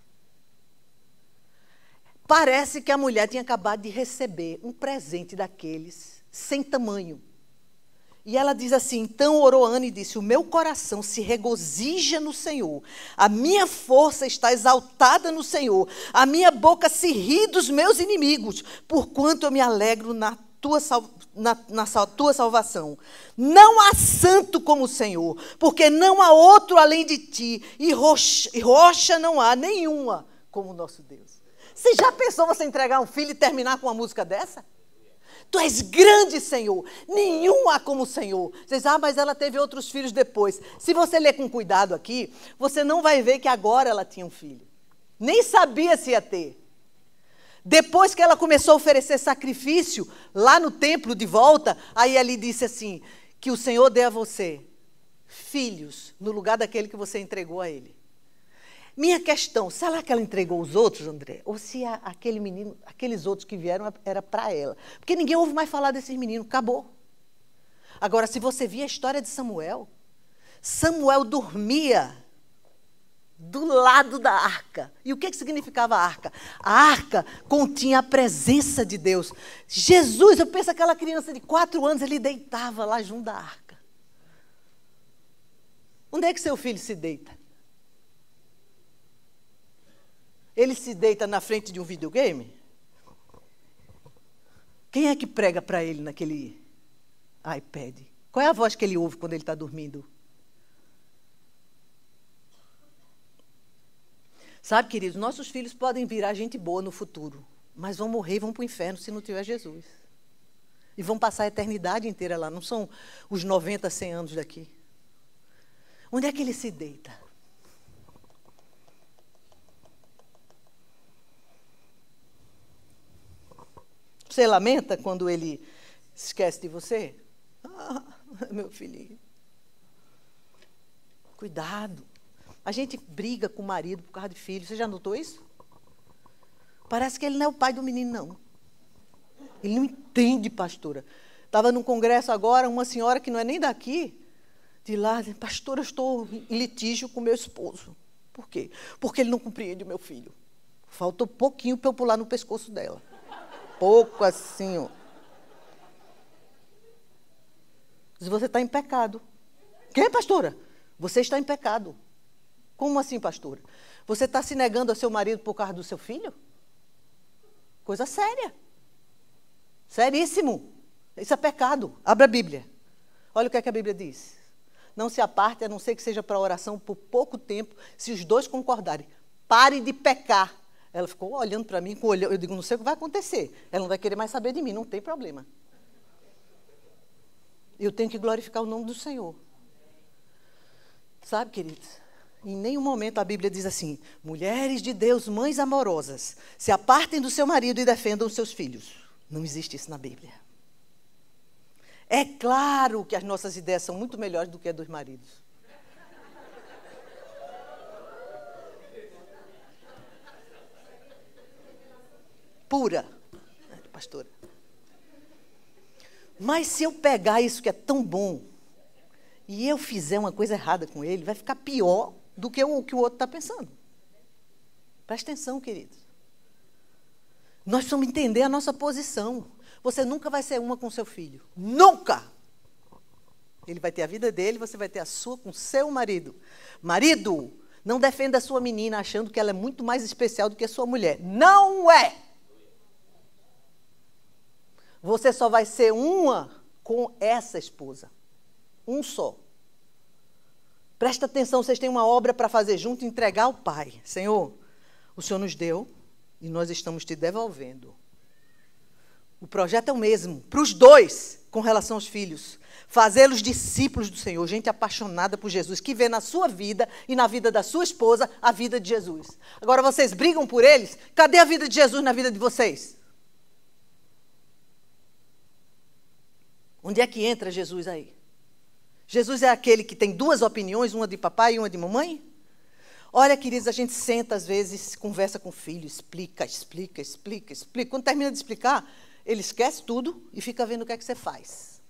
Parece que a mulher tinha acabado de receber um presente daqueles sem tamanho. E ela diz assim, então orou Ana e disse, o meu coração se regozija no Senhor, a minha força está exaltada no Senhor, a minha boca se ri dos meus inimigos, porquanto eu me alegro na tua salvação. Não há santo como o Senhor, porque não há outro além de ti, e rocha não há nenhuma como o nosso Deus. Você já pensou você entregar um filho e terminar com uma música dessa? Tu és grande, Senhor. Nenhum há como o Senhor. Você diz, mas ela teve outros filhos depois. Se você ler com cuidado aqui, você não vai ver que agora ela tinha um filho. Nem sabia se ia ter. Depois que ela começou a oferecer sacrifício, lá no templo de volta, aí ele disse assim, que o Senhor dê a você filhos, no lugar daquele que você entregou a ele. Minha questão, será que ela entregou os outros, André? Ou se aquele menino, aqueles outros que vieram, era para ela? Porque ninguém ouve mais falar desses meninos, acabou. Agora, se você vir a história de Samuel, Samuel dormia do lado da arca. E o que significava a arca? A arca continha a presença de Deus. Jesus, eu penso aquela criança de 4 anos, ele deitava lá junto da arca. Onde é que seu filho se deita? Ele se deita na frente de um videogame? Quem é que prega para ele naquele iPad? Qual é a voz que ele ouve quando ele está dormindo? Sabe, queridos, nossos filhos podem virar gente boa no futuro, mas vão morrer e vão para o inferno se não tiver Jesus. E vão passar a eternidade inteira lá, não são os 90, 100 anos daqui. Onde é que ele se deita? Você lamenta quando ele esquece de você? Meu filhinho. Cuidado. A gente briga com o marido por causa de filho. Você já notou isso? Parece que ele não é o pai do menino, não. Ele não entende, pastora. Estava num congresso agora, uma senhora que não é nem daqui, de lá, pastora, eu estou em litígio com meu esposo. Por quê? Porque ele não compreende o meu filho. Faltou pouquinho para eu pular no pescoço dela. Pouco assim, ó. Diz, você está em pecado. Que, pastora? Você está em pecado. Como assim, pastora? Você está se negando ao seu marido por causa do seu filho? Coisa séria. Seríssimo. Isso é pecado. Abra a Bíblia. Olha o que é que a Bíblia diz. Não se aparte, a não ser que seja para oração por pouco tempo, se os dois concordarem. Pare de pecar. Ela ficou olhando para mim com o olhão. Eu digo, não sei o que vai acontecer. Ela não vai querer mais saber de mim, não tem problema. Eu tenho que glorificar o nome do Senhor. Sabe, queridos? Em nenhum momento a Bíblia diz assim, mulheres de Deus, mães amorosas, se apartem do seu marido e defendam os seus filhos. Não existe isso na Bíblia. É claro que as nossas ideias são muito melhores do que a dos maridos. Pura, pastora. Mas se eu pegar isso que é tão bom e eu fizer uma coisa errada com ele, vai ficar pior do que o outro está pensando. Presta atenção, queridos. Nós precisamos entender a nossa posição. Você nunca vai ser uma com seu filho. Nunca! Ele vai ter a vida dele, você vai ter a sua com seu marido. Marido, não defenda a sua menina achando que ela é muito mais especial do que a sua mulher. Não é! Você só vai ser uma com essa esposa. Um só. Presta atenção, vocês têm uma obra para fazer junto e entregar ao Pai. Senhor, o Senhor nos deu e nós estamos te devolvendo. O projeto é o mesmo, para os dois. com relação aos filhos. Fazê-los discípulos do Senhor, gente apaixonada por Jesus, que vê na sua vida e na vida da sua esposa a vida de Jesus. Agora vocês brigam por eles? Cadê a vida de Jesus na vida de vocês? Onde é que entra Jesus aí? Jesus é aquele que tem duas opiniões, uma de papai e uma de mamãe? Olha, queridos, a gente senta às vezes, conversa com o filho, explica. Quando termina de explicar, ele esquece tudo e fica vendo o que é que você faz.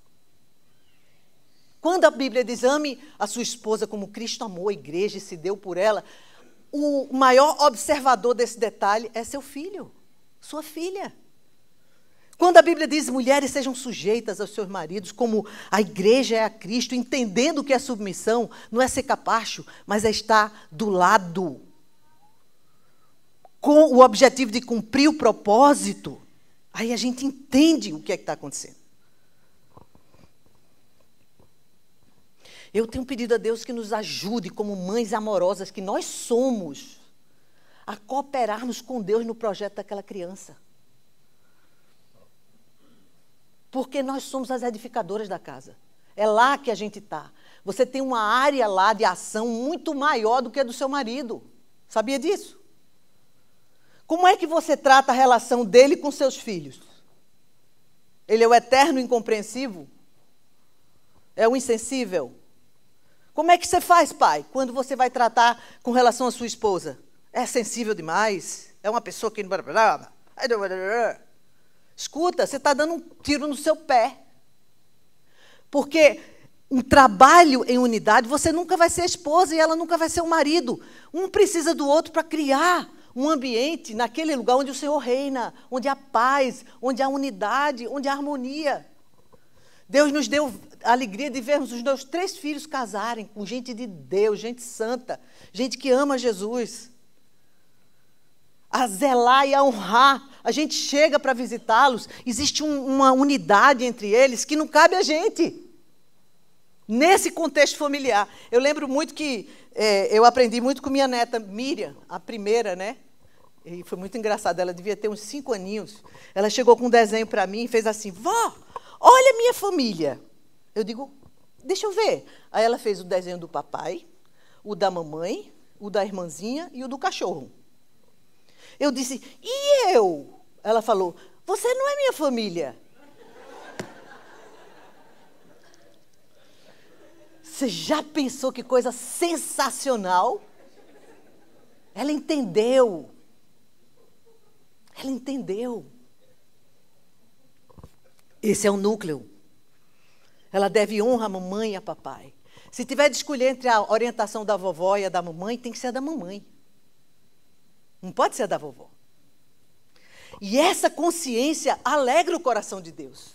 Quando a Bíblia diz, ame a sua esposa como Cristo amou a igreja e se deu por ela, o maior observador desse detalhe é seu filho, sua filha. Quando a Bíblia diz, mulheres sejam sujeitas aos seus maridos, como a igreja é a Cristo, entendendo que a submissão não é ser capacho, mas é estar do lado, com o objetivo de cumprir o propósito, aí a gente entende o que é que está acontecendo. Eu tenho pedido a Deus que nos ajude, como mães amorosas que nós somos, a cooperarmos com Deus no projeto daquela criança. Porque nós somos as edificadoras da casa. É lá que a gente está. Você tem uma área lá de ação muito maior do que a do seu marido. Sabia disso? Como é que você trata a relação dele com seus filhos? Ele é o eterno incompreensivo? É o insensível? Como é que você faz, pai, quando você vai tratar com relação à sua esposa? É sensível demais? É uma pessoa que... Escuta, você está dando um tiro no seu pé. Porque um trabalho em unidade, você nunca vai ser esposa e ela nunca vai ser o marido. Um precisa do outro para criar um ambiente naquele lugar onde o Senhor reina, onde há paz, onde há unidade, onde há harmonia. Deus nos deu a alegria de vermos os meus 3 filhos casarem com gente de Deus, gente santa, gente que ama Jesus. A zelar e a honrar. A gente chega para visitá-los, existe uma unidade entre eles que não cabe a gente. Nesse contexto familiar. Eu lembro muito que eu aprendi muito com minha neta Miriam, a primeira, né? E foi muito engraçado, ela devia ter uns 5 aninhos. Ela chegou com um desenho para mim e fez assim, vó, olha a minha família. Eu digo, deixa eu ver. Aí ela fez o desenho do papai, o da mamãe, o da irmãzinha e o do cachorro. Eu disse, e eu? Ela falou, você não é minha família. Você já pensou que coisa sensacional? Ela entendeu. Ela entendeu. Esse é o núcleo. Ela deve honra à mamãe e a papai. Se tiver de escolher entre a orientação da vovó e a da mamãe, tem que ser a da mamãe. Não pode ser a da vovó. E essa consciência alegra o coração de Deus.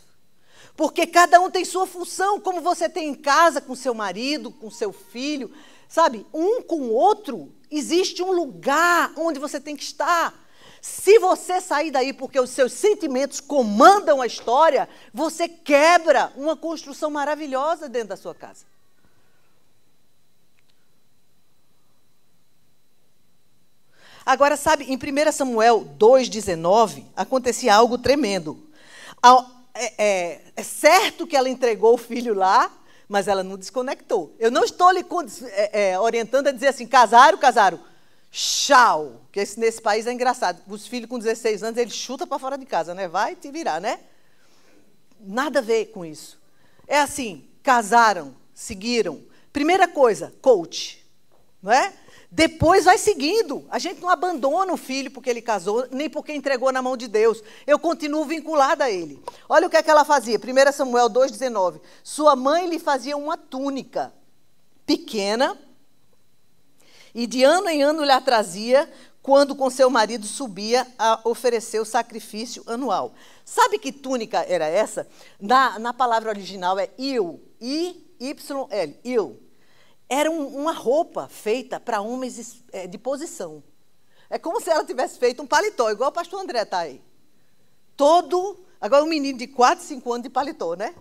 Porque cada um tem sua função, como você tem em casa, com seu marido, com seu filho. Sabe, um com o outro, existe um lugar onde você tem que estar. Se você sair daí porque os seus sentimentos comandam a história, você quebra uma construção maravilhosa dentro da sua casa. Agora, sabe, em 1 Samuel 2,19, acontecia algo tremendo. É certo que ela entregou o filho lá, mas ela não desconectou. Eu não estou lhe orientando a dizer assim, casaram. Tchau. Porque nesse país é engraçado. Os filhos com 16 anos, eles chutam para fora de casa, né? Vai te virar, né? Nada a ver com isso. É assim, casaram, seguiram. Primeira coisa, coach, não é? Depois vai seguindo. A gente não abandona o filho porque ele casou, nem porque entregou na mão de Deus. Eu continuo vinculada a ele. Olha o que é que ela fazia. 1 Samuel 2,19. Sua mãe lhe fazia uma túnica pequena e de ano em ano lhe a trazia quando com seu marido subia a oferecer o sacrifício anual. Sabe que túnica era essa? Na palavra original é il, I-Y-L, il. Era uma roupa feita para homens de posição. É como se ela tivesse feito um paletó, igual o pastor André está aí. Agora um menino de 4, 5 anos de paletó, né?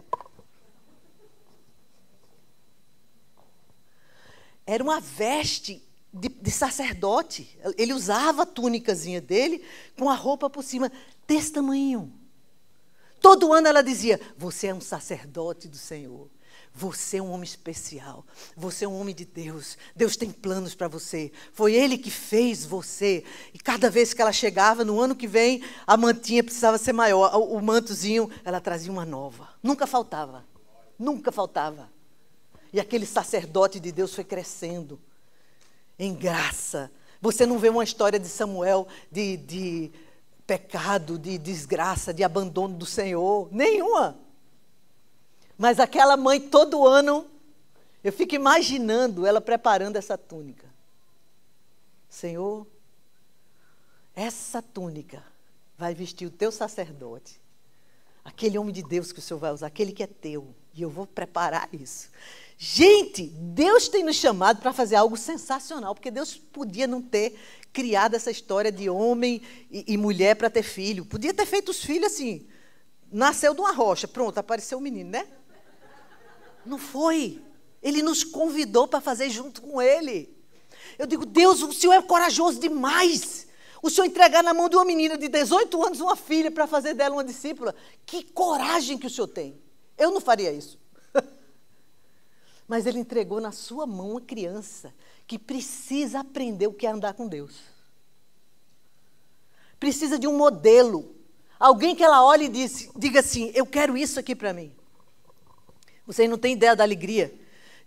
Era uma veste de sacerdote. Ele usava a túnicazinha dele com a roupa por cima, desse tamanho. Todo ano ela dizia, você é um sacerdote do Senhor. Você é um homem especial. Você é um homem de Deus. Deus tem planos para você. Foi Ele que fez você. E cada vez que ela chegava, no ano que vem, a mantinha precisava ser maior. O mantozinho, ela trazia uma nova. Nunca faltava. Nunca faltava. E aquele sacerdote de Deus foi crescendo em graça. Você não vê uma história de Samuel de pecado, de desgraça, de abandono do Senhor. Nenhuma. Mas aquela mãe, todo ano, eu fico imaginando ela preparando essa túnica. Senhor, essa túnica vai vestir o teu sacerdote. Aquele homem de Deus que o Senhor vai usar, aquele que é teu. E eu vou preparar isso. Gente, Deus tem nos chamado para fazer algo sensacional, porque Deus podia não ter criado essa história de homem e mulher para ter filho. Podia ter feito os filhos assim. Nasceu de uma rocha, pronto, apareceu o menino, né? Não foi. Ele nos convidou para fazer junto com Ele. Eu digo, Deus, o Senhor é corajoso demais. O Senhor entregar na mão de uma menina de 18 anos uma filha para fazer dela uma discípula. Que coragem que o Senhor tem. Eu não faria isso. Mas Ele entregou na sua mão uma criança que precisa aprender o que é andar com Deus. Precisa de um modelo. Alguém que ela olhe e diga assim, eu quero isso aqui para mim. Vocês não têm ideia da alegria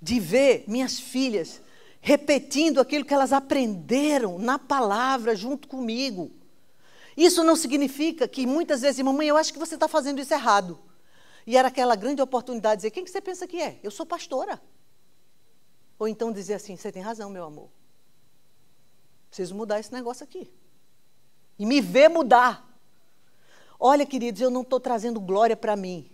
de ver minhas filhas repetindo aquilo que elas aprenderam na palavra junto comigo. Isso não significa que muitas vezes, mamãe, eu acho que você está fazendo isso errado. E era aquela grande oportunidade de dizer, quem que você pensa que é? Eu sou pastora. Ou então dizer assim, você tem razão, meu amor. Preciso mudar esse negócio aqui. E me ver mudar. Olha, queridos, eu não estou trazendo glória para mim.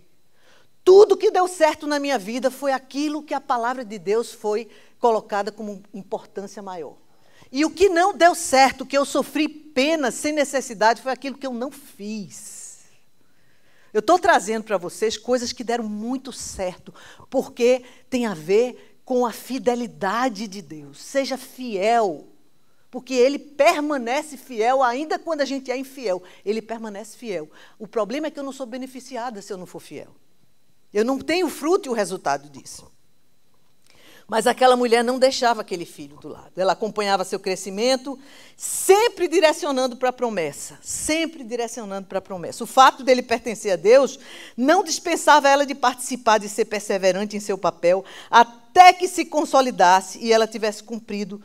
Tudo que deu certo na minha vida foi aquilo que a palavra de Deus foi colocada como importância maior. E o que não deu certo, que eu sofri pena sem necessidade, foi aquilo que eu não fiz. Eu estou trazendo para vocês coisas que deram muito certo, porque tem a ver com a fidelidade de Deus. Seja fiel, porque Ele permanece fiel, ainda quando a gente é infiel. Ele permanece fiel. O problema é que eu não sou beneficiada se eu não for fiel. Eu não tenho fruto e o resultado disso. Mas aquela mulher não deixava aquele filho do lado. Ela acompanhava seu crescimento, sempre direcionando para a promessa. Sempre direcionando para a promessa. O fato dele pertencer a Deus não dispensava ela de participar, de ser perseverante em seu papel, até que se consolidasse e ela tivesse cumprido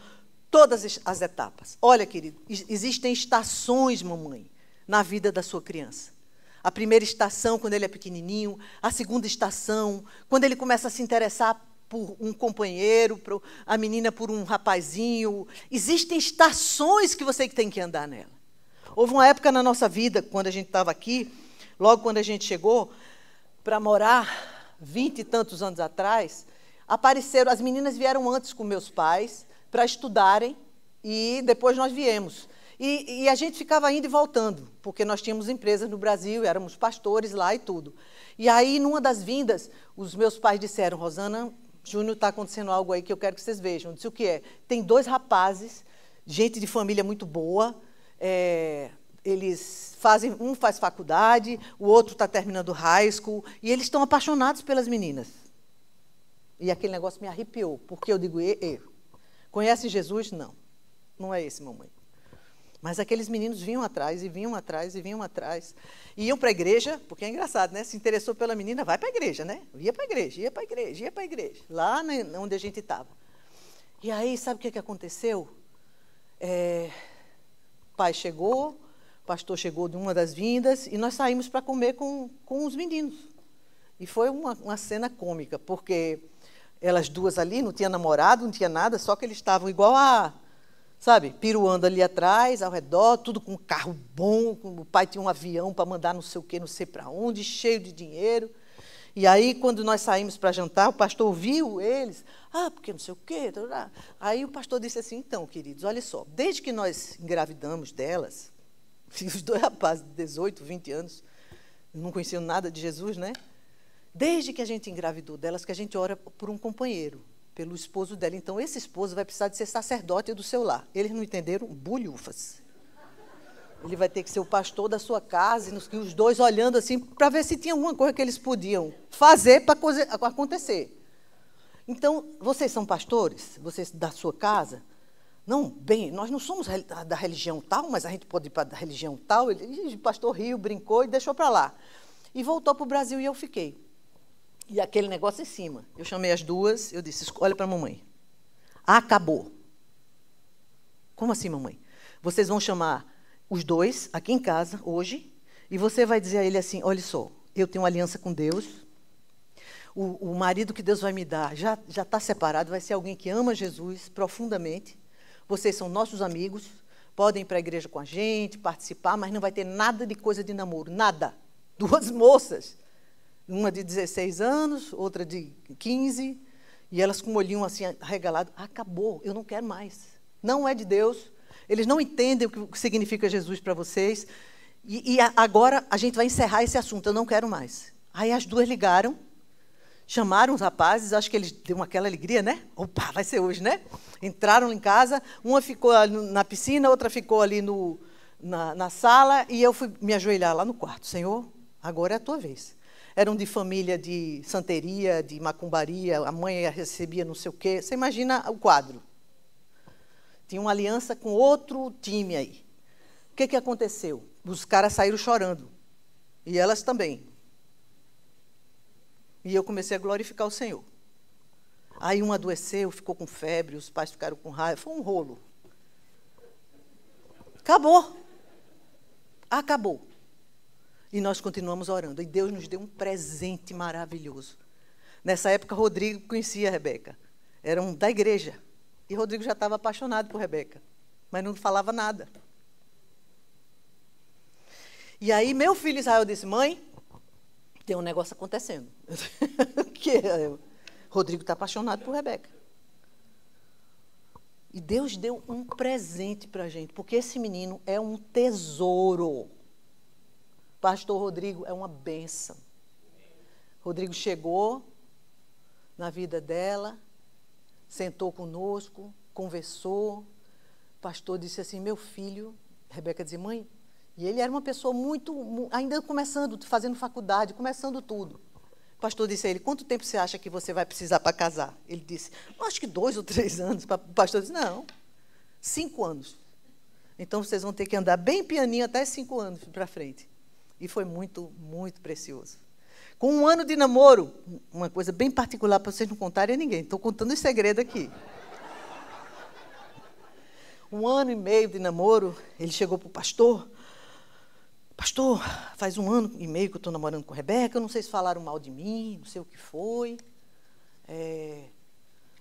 todas as etapas. Olha, querido, existem estações, mamãe, na vida da sua criança. A primeira estação, quando ele é pequenininho. A segunda estação, quando ele começa a se interessar por um companheiro, a menina por um rapazinho. Existem estações que você tem que andar nela. Houve uma época na nossa vida, quando a gente estava aqui, logo quando a gente chegou para morar, 20 e tantos anos atrás, apareceram, as meninas vieram antes com meus pais para estudarem e depois nós viemos. E a gente ficava indo e voltando, porque nós tínhamos empresas no Brasil, éramos pastores lá e tudo. E aí, numa das vindas, os meus pais disseram, Rosana, Júnior, está acontecendo algo aí que eu quero que vocês vejam. Eu disse, o que é? Tem 2 rapazes, gente de família muito boa, eles fazem, um faz faculdade, o outro está terminando high school, e eles estão apaixonados pelas meninas. E aquele negócio me arrepiou, porque eu digo, conhece Jesus? Não, não é esse, mamãe. Mas aqueles meninos vinham atrás, e vinham atrás, e vinham atrás. Iam para a igreja, porque é engraçado, né? Se interessou pela menina, vai para a igreja, né? Ia para a igreja, ia para a igreja, ia para a igreja. Lá onde a gente estava. E aí, sabe o que aconteceu? O pai chegou, o pastor chegou de uma das vindas, e nós saímos para comer com os meninos. E foi uma cena cômica, porque elas duas ali, não tinha namorado, não tinha nada, só que eles estavam igual sabe, piruando ali atrás, ao redor, tudo com um carro bom, o pai tinha um avião para mandar não sei o quê, não sei para onde, cheio de dinheiro. E aí, quando nós saímos para jantar, o pastor viu eles, porque não sei o quê. Aí o pastor disse assim, então, queridos, olha só, desde que nós engravidamos delas, os 2 rapazes de 18, 20 anos, não conheciam nada de Jesus, né? Desde que a gente engravidou delas, que a gente ora por um companheiro, pelo esposo dela. Então, esse esposo vai precisar de ser sacerdote do seu lar. Eles não entenderam? Bulhufas. Ele vai ter que ser o pastor da sua casa, e os dois olhando assim, para ver se tinha alguma coisa que eles podiam fazer para acontecer. Então, vocês são pastores? Vocês da sua casa? Não, bem, nós não somos da religião tal, mas a gente pode ir para a religião tal. O pastor riu, brincou e deixou para lá. E voltou para o Brasil e eu fiquei. E aquele negócio em cima. Eu chamei as duas, eu disse, olha para a mamãe. Acabou. Como assim, mamãe? Vocês vão chamar os dois aqui em casa, hoje, e você vai dizer a ele assim, olha só, eu tenho uma aliança com Deus, o marido que Deus vai me dar já está separado, vai ser alguém que ama Jesus profundamente, vocês são nossos amigos, podem ir para a igreja com a gente, participar, mas não vai ter nada de coisa de namoro, nada. Duas moças, uma de 16 anos, outra de 15, e elas com o olhinho assim arregalado, acabou, eu não quero mais, não é de Deus. Eles não entendem o que significa Jesus para vocês. E agora a gente vai encerrar esse assunto, eu não quero mais. Aí as duas ligaram, chamaram os rapazes, acho que eles deu aquela alegria, né? Opa, vai ser hoje, né? Entraram em casa, uma ficou na piscina, outra ficou ali na sala, e eu fui me ajoelhar lá no quarto. Senhor, agora é a tua vez. Eram de família de santeria, de macumbaria, a mãe recebia não sei o quê. Você imagina o quadro. Tinha uma aliança com outro time aí. O que aconteceu? Os caras saíram chorando. E elas também. E eu comecei a glorificar o Senhor. Aí um adoeceu, ficou com febre, os pais ficaram com raiva. Foi um rolo. Acabou. Acabou. E nós continuamos orando. E Deus nos deu um presente maravilhoso. Nessa época, Rodrigo conhecia a Rebeca. Eram da igreja. E Rodrigo já estava apaixonado por Rebeca, mas não falava nada. E aí meu filho Israel disse, mãe, tem um negócio acontecendo. Que Rodrigo está apaixonado por Rebeca. E Deus deu um presente para a gente, porque esse menino é um tesouro. Pastor Rodrigo é uma bênção. Rodrigo chegou na vida dela, sentou conosco, conversou. O pastor disse assim, meu filho, Rebeca dizia, mãe, e ele era uma pessoa ainda começando, fazendo faculdade, começando tudo. O pastor disse a ele, quanto tempo você acha que você vai precisar para casar? Ele disse, acho que 2 ou 3 anos. O pastor disse, não, 5 anos. Então, vocês vão ter que andar bem pianinho até 5 anos para frente. E foi muito, muito precioso. Com 1 ano de namoro, uma coisa bem particular para vocês não contarem a ninguém. Estou contando um segredo aqui. 1 ano e meio de namoro, ele chegou para o pastor. Pastor, faz 1 ano e meio que eu estou namorando com a Rebeca, eu não sei se falaram mal de mim, não sei o que foi.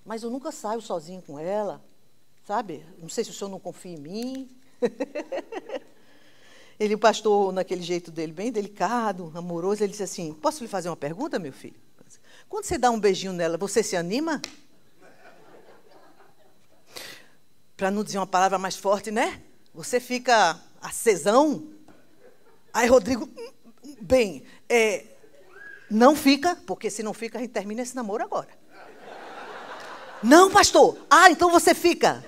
Mas eu nunca saio sozinho com ela, sabe? Não sei se o senhor não confia em mim. Ele, o pastor, naquele jeito dele, bem delicado, amoroso, ele disse assim, posso lhe fazer uma pergunta, meu filho? Quando você dá um beijinho nela, você se anima? Para não dizer uma palavra mais forte, né? Você fica acesão? Aí Rodrigo, bem, não fica, porque se não fica, a gente termina esse namoro agora. Não, pastor. Ah, então você fica.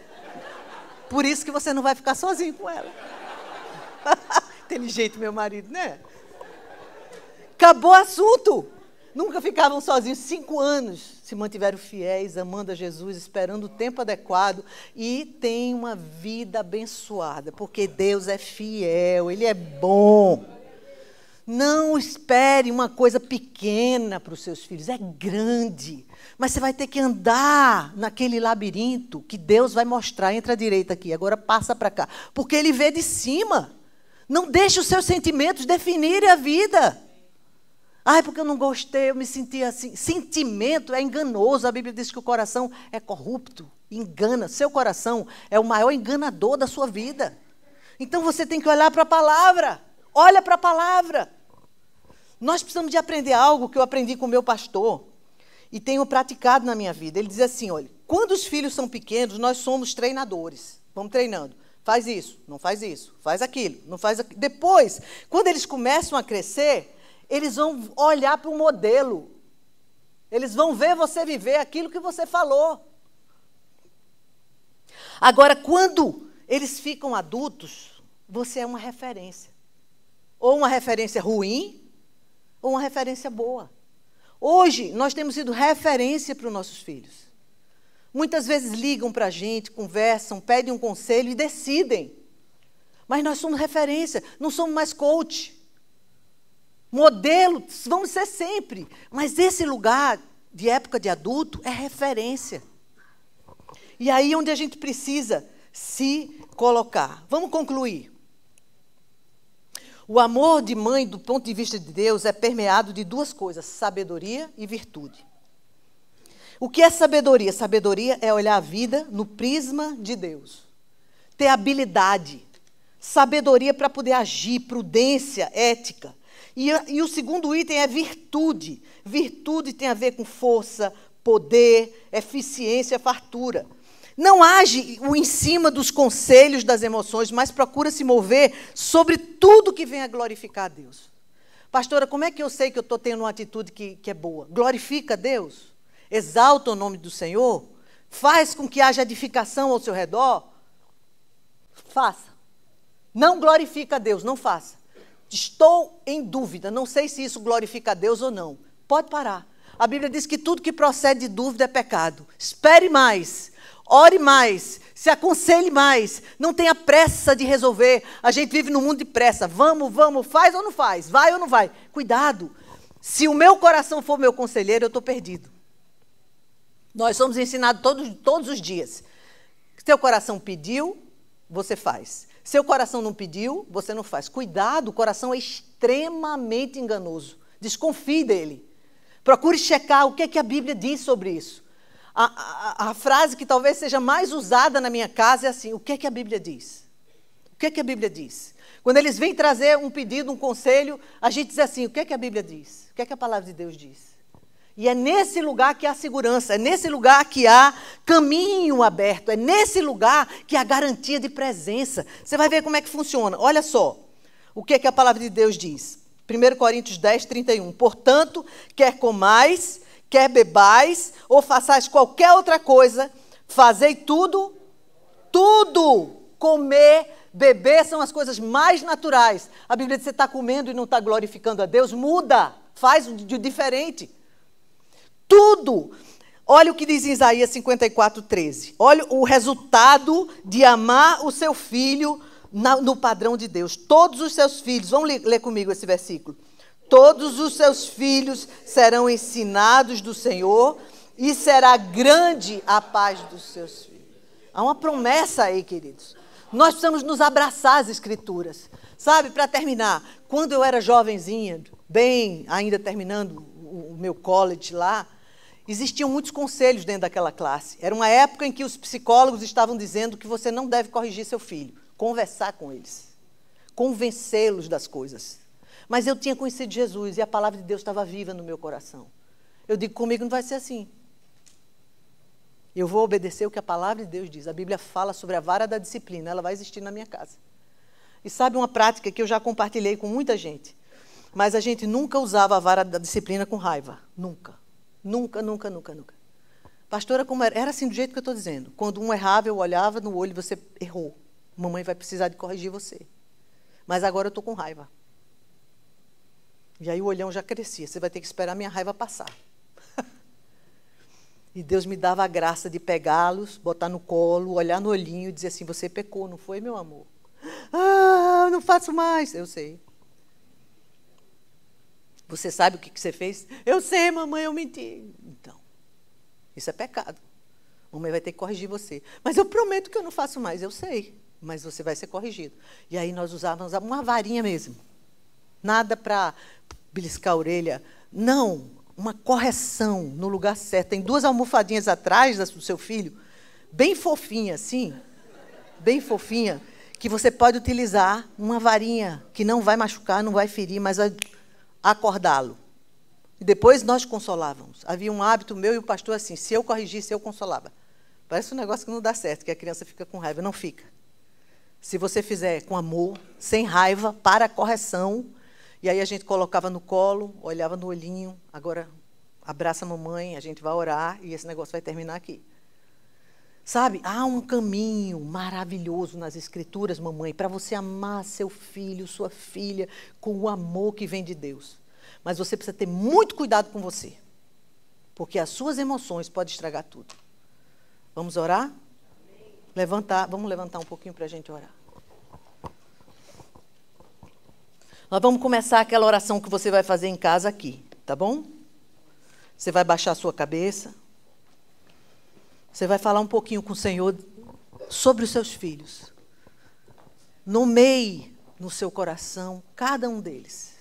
Por isso que você não vai ficar sozinho com ela. Inteligente meu marido, né? Acabou o assunto. Nunca ficavam sozinhos. 5 anos se mantiveram fiéis, amando a Jesus, esperando o tempo adequado. E tem uma vida abençoada, porque Deus é fiel, Ele é bom. Não espere uma coisa pequena para os seus filhos, é grande. Mas você vai ter que andar naquele labirinto que Deus vai mostrar. Entra à direita aqui, agora passa para cá. Porque Ele vê de cima. Não deixe os seus sentimentos definirem a vida. Ai, porque eu não gostei, eu me senti assim. Sentimento é enganoso. A Bíblia diz que o coração é corrupto, engana. Seu coração é o maior enganador da sua vida. Então você tem que olhar para a palavra. Olha para a palavra. Nós precisamos de aprender algo que eu aprendi com o meu pastor e tenho praticado na minha vida. Ele diz assim, olha, quando os filhos são pequenos, nós somos treinadores. Vamos treinando. Faz isso, não faz isso, faz aquilo, não faz aquilo. Depois, quando eles começam a crescer, eles vão olhar para o modelo. Eles vão ver você viver aquilo que você falou. Agora, quando eles ficam adultos, você é uma referência. Ou uma referência ruim, ou uma referência boa. Hoje, nós temos sido referência para os nossos filhos. Muitas vezes ligam para a gente, conversam, pedem um conselho e decidem. Mas nós somos referência, não somos mais coach. Modelo, vamos ser sempre. Mas esse lugar de época de adulto é referência. E aí é onde a gente precisa se colocar. Vamos concluir. O amor de mãe, do ponto de vista de Deus, é permeado de duas coisas, sabedoria e virtude. O que é sabedoria? Sabedoria é olhar a vida no prisma de Deus. Ter habilidade, sabedoria para poder agir, prudência, ética. E o segundo item é virtude. Virtude tem a ver com força, poder, eficiência, fartura. Não age em cima dos conselhos das emoções, mas procura se mover sobre tudo que venha glorificar a Deus. Pastora, como é que eu sei que eu estou tendo uma atitude que é boa? Glorifica a Deus? Exalta o nome do Senhor? Faz com que haja edificação ao seu redor? Faça. Não glorifica a Deus, não faça. Estou em dúvida, não sei se isso glorifica a Deus ou não. Pode parar. A Bíblia diz que tudo que procede de dúvida é pecado. Espere mais. Ore mais, se aconselhe mais, não tenha pressa de resolver. A gente vive num mundo de pressa. Vamos, faz ou não faz? Vai ou não vai? Cuidado. Se o meu coração for meu conselheiro, eu estou perdido. Nós somos ensinados todos os dias. Seu coração pediu, você faz. Seu coração não pediu, você não faz. Cuidado, o coração é extremamente enganoso. Desconfie dele. Procure checar o que é que a Bíblia diz sobre isso. A frase que talvez seja mais usada na minha casa é assim: o que é que a Bíblia diz? O que é que a Bíblia diz? Quando eles vêm trazer um pedido, um conselho, a gente diz assim: o que é que a Bíblia diz? O que é que a palavra de Deus diz? E é nesse lugar que há segurança, é nesse lugar que há caminho aberto, é nesse lugar que há garantia de presença. Você vai ver como é que funciona. Olha só o que é que a palavra de Deus diz. 1 Coríntios 10, 31. Portanto, quer comais, quer bebais, ou façais qualquer outra coisa, fazei tudo, comer, beber são as coisas mais naturais. A Bíblia diz que você está comendo e não está glorificando a Deus, muda, faz de diferente. Tudo. Olha o que diz em Isaías 54, 13. Olha o resultado de amar o seu filho no padrão de Deus. Todos os seus filhos, vamos ler comigo esse versículo. Todos os seus filhos serão ensinados do Senhor e será grande a paz dos seus filhos. Há uma promessa aí, queridos. Nós precisamos nos abraçar às Escrituras. Sabe, para terminar, quando eu era jovenzinha, bem ainda terminando o meu college lá, existiam muitos conselhos dentro daquela classe. Era uma época em que os psicólogos estavam dizendo que você não deve corrigir seu filho, conversar com eles, convencê-los das coisas. Mas eu tinha conhecido Jesus e a palavra de Deus estava viva no meu coração. Eu digo, comigo não vai ser assim. Eu vou obedecer o que a palavra de Deus diz. A Bíblia fala sobre a vara da disciplina, ela vai existir na minha casa. E sabe uma prática que eu já compartilhei com muita gente? Mas a gente nunca usava a vara da disciplina com raiva. Nunca. Nunca. Pastora, como era? Era assim do jeito que eu estou dizendo. Quando um errava, eu olhava no olho e você errou. Mamãe vai precisar de corrigir você. Mas agora eu estou com raiva. E aí o olhão já crescia. Você vai ter que esperar a minha raiva passar. E Deus me dava a graça de pegá-los, botar no colo, olhar no olhinho e dizer assim, você pecou, não foi, meu amor? Ah, não faço mais. Eu sei. Você sabe o que você fez? Eu sei, mamãe, eu menti. Então, isso é pecado. Mamãe vai ter que corrigir você. Mas eu prometo que eu não faço mais. Eu sei, mas você vai ser corrigido. E aí nós usávamos uma varinha mesmo. Nada para beliscar a orelha. Não, uma correção no lugar certo. Tem 2 almofadinhas atrás do seu filho, bem fofinha assim, bem fofinha, que você pode utilizar uma varinha que não vai machucar, não vai ferir, mas vai acordá-lo. E depois nós consolávamos. Havia um hábito meu e o pastor assim, se eu corrigisse, eu consolava. Parece um negócio que não dá certo, que a criança fica com raiva. Não fica. Se você fizer com amor, sem raiva, para a correção, e aí a gente colocava no colo, olhava no olhinho, agora abraça a mamãe, a gente vai orar e esse negócio vai terminar aqui. Sabe, há um caminho maravilhoso nas Escrituras, mamãe, para você amar seu filho, sua filha, com o amor que vem de Deus. Mas você precisa ter muito cuidado com você, porque as suas emoções podem estragar tudo. Vamos orar? Vamos levantar um pouquinho para a gente orar. Nós vamos começar aquela oração que você vai fazer em casa aqui, tá bom? Você vai baixar a sua cabeça. Você vai falar um pouquinho com o Senhor sobre os seus filhos. Nomeie no seu coração cada um deles.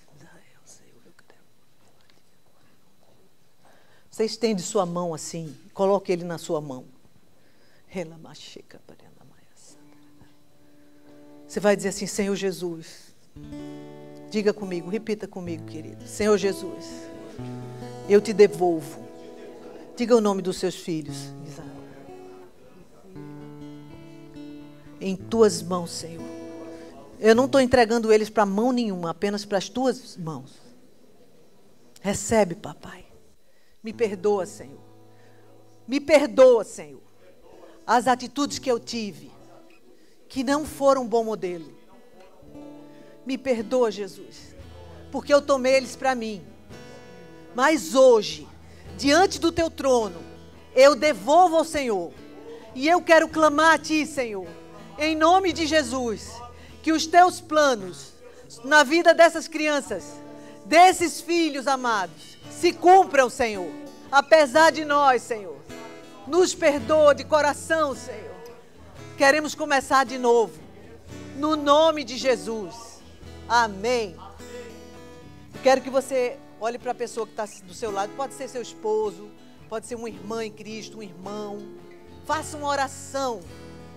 Você estende sua mão assim, coloque ele na sua mão. Você vai dizer assim: Senhor Jesus, diga comigo, repita comigo, querido. Senhor Jesus, eu te devolvo. Diga o nome dos seus filhos. Em tuas mãos, Senhor. Eu não estou entregando eles para mão nenhuma, apenas para as tuas mãos. Recebe, papai. Me perdoa, Senhor. Me perdoa, Senhor. As atitudes que eu tive, que não foram um bom modelo. Me perdoa, Jesus, porque eu tomei eles para mim. Mas hoje, diante do teu trono, eu devolvo ao Senhor. E eu quero clamar a ti, Senhor, em nome de Jesus, que os teus planos na vida dessas crianças, desses filhos amados, se cumpram, Senhor. Apesar de nós, Senhor. Nos perdoa de coração, Senhor. Queremos começar de novo. No nome de Jesus. Amém. Quero que você olhe para a pessoa que está do seu lado. Pode ser seu esposo, pode ser uma irmã em Cristo, um irmão. Faça uma oração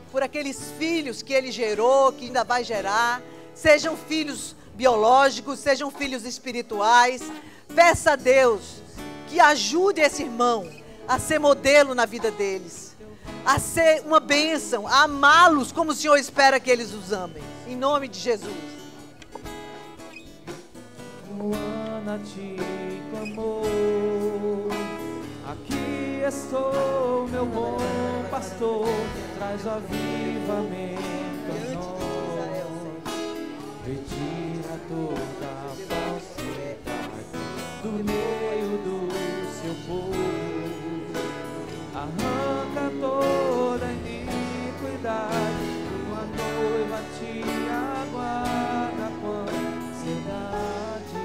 por aqueles filhos que ele gerou, que ainda vai gerar. Sejam filhos biológicos, sejam filhos espirituais. Peça a Deus que ajude esse irmão a ser modelo na vida deles, a ser uma bênção, a amá-los como o Senhor espera que eles os amem. Em nome de Jesus. Como Ana te clamou, aqui estou, meu bom pastor, traz o avivamento a nós, retira toda a falsidade do meio do seu povo, arranca toda a iniquidade, uma noiva te aguarda com ansiedade,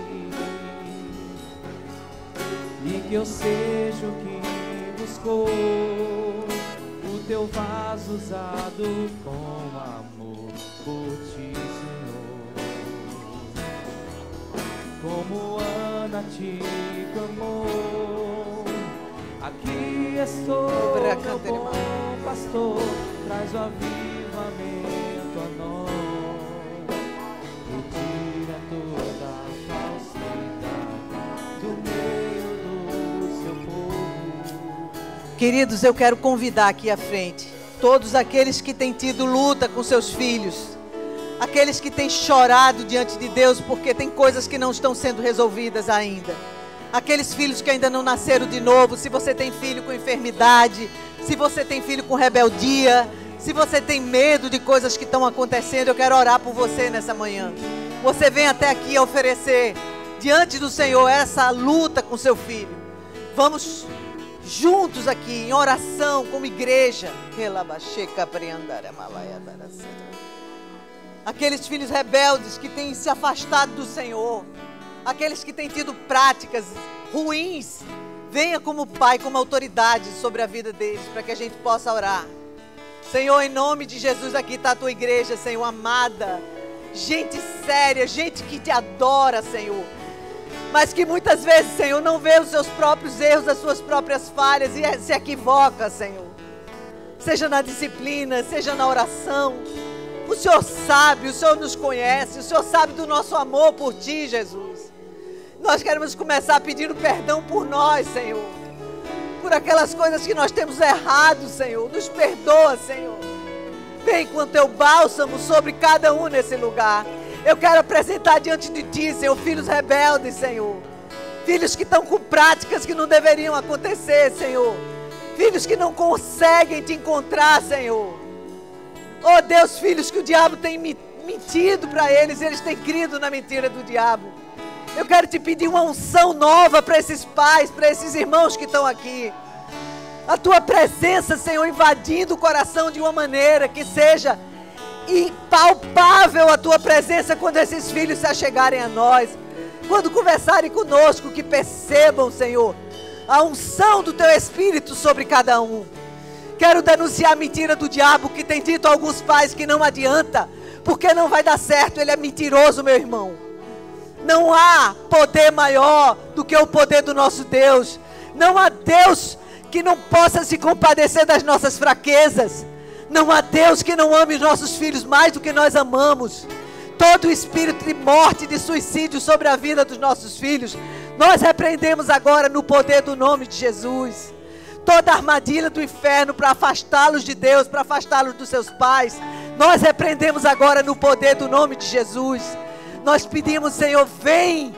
e que eu seja o que buscou, o teu vaso usado com amor por ti, Senhor. Como Ana te clamou, aqui estou, meu bom pastor, traz o avivamento a nós, retira toda a falsidade do meio do seu povo. Queridos, eu quero convidar aqui à frente todos aqueles que têm tido luta com seus filhos, aqueles que têm chorado diante de Deus porque tem coisas que não estão sendo resolvidas ainda. Aqueles filhos que ainda não nasceram de novo. Se você tem filho com enfermidade, se você tem filho com rebeldia, se você tem medo de coisas que estão acontecendo, eu quero orar por você nessa manhã. Você vem até aqui a oferecer diante do Senhor essa luta com seu filho. Vamos juntos aqui em oração como igreja. Aqueles filhos rebeldes que têm se afastado do Senhor, aqueles que têm tido práticas ruins, venha como pai, como autoridade sobre a vida deles, para que a gente possa orar. Senhor, em nome de Jesus, aqui está a tua igreja, Senhor, amada, gente séria, gente que te adora, Senhor, mas que muitas vezes, Senhor, não vê os seus próprios erros, as suas próprias falhas e se equivoca, Senhor, seja na disciplina, seja na oração. O Senhor sabe, o Senhor nos conhece, o Senhor sabe do nosso amor por Ti, Jesus. Nós queremos começar pedindo perdão por nós, Senhor, por aquelas coisas que nós temos errado, Senhor. Nos perdoa, Senhor. Vem com o Teu bálsamo sobre cada um nesse lugar. Eu quero apresentar diante de Ti, Senhor, filhos rebeldes, Senhor. Filhos que estão com práticas que não deveriam acontecer, Senhor. Filhos que não conseguem te encontrar, Senhor. Oh Deus, filhos que o diabo tem mentido para eles, eles têm crido na mentira do diabo. Eu quero te pedir uma unção nova para esses pais, para esses irmãos que estão aqui. A tua presença, Senhor, invadindo o coração de uma maneira que seja impalpável a tua presença quando esses filhos se achegarem a nós. Quando conversarem conosco, que percebam, Senhor, a unção do teu Espírito sobre cada um. Quero denunciar a mentira do diabo que tem dito a alguns pais que não adianta, porque não vai dar certo. Ele é mentiroso, meu irmão. Não há poder maior do que o poder do nosso Deus. Não há Deus que não possa se compadecer das nossas fraquezas. Não há Deus que não ame os nossos filhos mais do que nós amamos. Todo espírito de morte, de suicídio sobre a vida dos nossos filhos, nós repreendemos agora no poder do nome de Jesus. Toda armadilha do inferno para afastá-los de Deus, para afastá-los dos seus pais, nós repreendemos agora no poder do nome de Jesus. Nós pedimos, Senhor, vem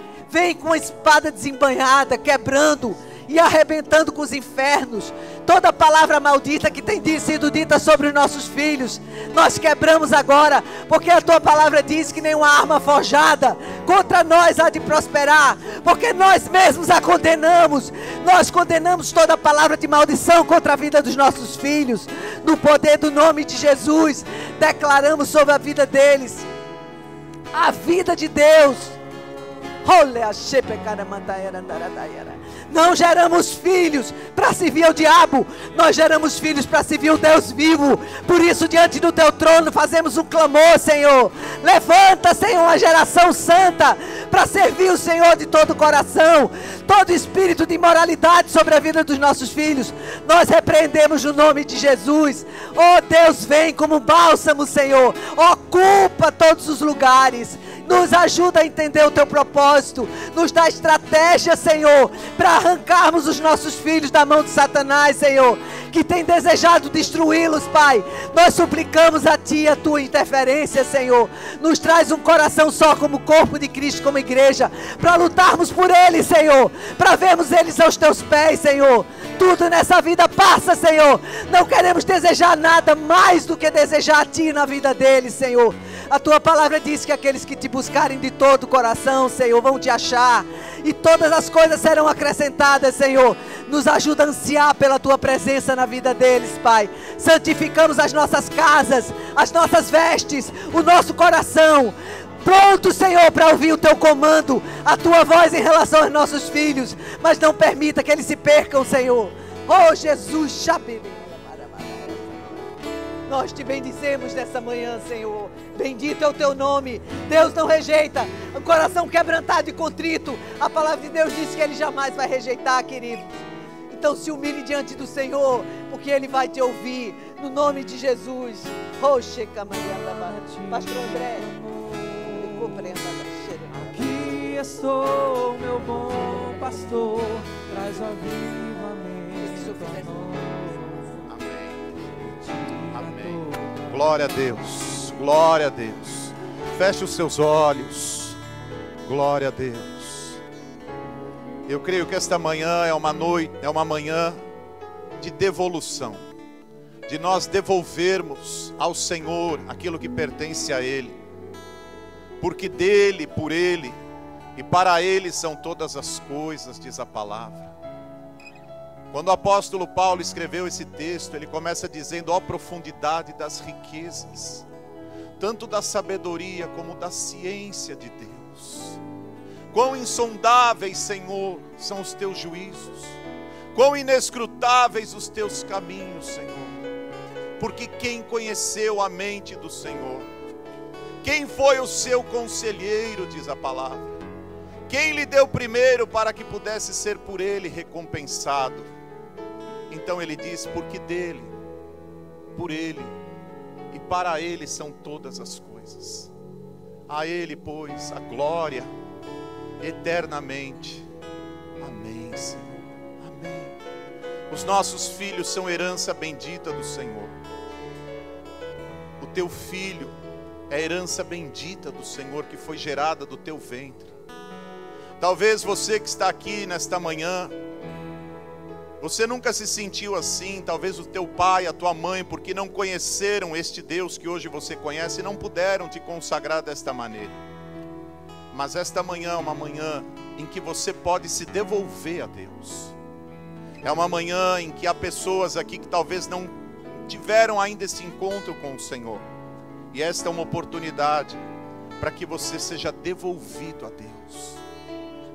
com a espada desembanhada, quebrando e arrebentando com os infernos. Toda palavra maldita que tem sido dita sobre os nossos filhos, nós quebramos agora, porque a tua palavra diz que nenhuma arma forjada contra nós há de prosperar, porque nós mesmos a condenamos. Nós condenamos toda palavra de maldição contra a vida dos nossos filhos. No poder do nome de Jesus, declaramos sobre a vida deles a vida de Deus. Não geramos filhos para servir ao diabo, nós geramos filhos para servir o Deus vivo. Por isso, diante do teu trono, fazemos um clamor, Senhor. Levanta, Senhor, uma geração santa para servir o Senhor de todo o coração. Todo espírito de imoralidade sobre a vida dos nossos filhos, nós repreendemos no nome de Jesus. Oh Deus, vem como um bálsamo, Senhor. Ocupa todos os lugares. Nos ajuda a entender o teu propósito. Nos dá estratégia, Senhor, para arrancarmos os nossos filhos da mão de Satanás, Senhor, que tem desejado destruí-los, Pai. Nós suplicamos a Ti a Tua interferência, Senhor. Nos traz um coração só como corpo de Cristo, como igreja, para lutarmos por eles, Senhor, para vermos eles aos Teus pés, Senhor. Tudo nessa vida passa, Senhor. Não queremos desejar nada mais do que desejar a Ti na vida deles, Senhor. A Tua palavra diz que aqueles que Te buscarem de todo o coração, Senhor, vão Te achar. E todas as coisas serão acrescentadas, Senhor. Nos ajuda a ansiar pela Tua presença na vida deles, Pai. Santificamos as nossas casas, as nossas vestes, o nosso coração. Pronto, Senhor, para ouvir o Teu comando, a Tua voz em relação aos nossos filhos. Mas não permita que eles se percam, Senhor. Oh, Jesus, nós Te bendizemos nessa manhã, Senhor. Bendito é o Teu nome. Deus não rejeita o coração quebrantado e contrito. A palavra de Deus diz que Ele jamais vai rejeitar, queridos. Então se humilhe diante do Senhor, porque Ele vai te ouvir. No nome de Jesus. Pastor André. Aqui estou, meu bom pastor, traz avivamento. Amém. Glória a Deus. Glória a Deus. Feche os seus olhos. Glória a Deus. Eu creio que esta manhã é uma manhã de devolução, de nós devolvermos ao Senhor aquilo que pertence a Ele, porque dele, por Ele e para Ele são todas as coisas, diz a palavra. Quando o apóstolo Paulo escreveu esse texto, ele começa dizendo: ó profundidade das riquezas, tanto da sabedoria como da ciência de Deus. Quão insondáveis, Senhor, são os teus juízos, quão inescrutáveis os teus caminhos, Senhor. Porque quem conheceu a mente do Senhor? Quem foi o seu conselheiro, diz a palavra? Quem lhe deu primeiro para que pudesse ser por ele recompensado? Então ele diz: porque dele, por ele e para ele são todas as coisas. A ele, pois, a glória eternamente. Amém, Senhor. Amém. Os nossos filhos são herança bendita do Senhor. O teu filho é herança bendita do Senhor, que foi gerada do teu ventre. Talvez você que está aqui nesta manhã Você nunca se sentiu assim, talvez o teu pai, a tua mãe, porque não conheceram este Deus que hoje você conhece, não puderam te consagrar desta maneira. Mas esta manhã é uma manhã em que você pode se devolver a Deus. É uma manhã em que há pessoas aqui que talvez não tiveram ainda esse encontro com o Senhor. E esta é uma oportunidade para que você seja devolvido a Deus.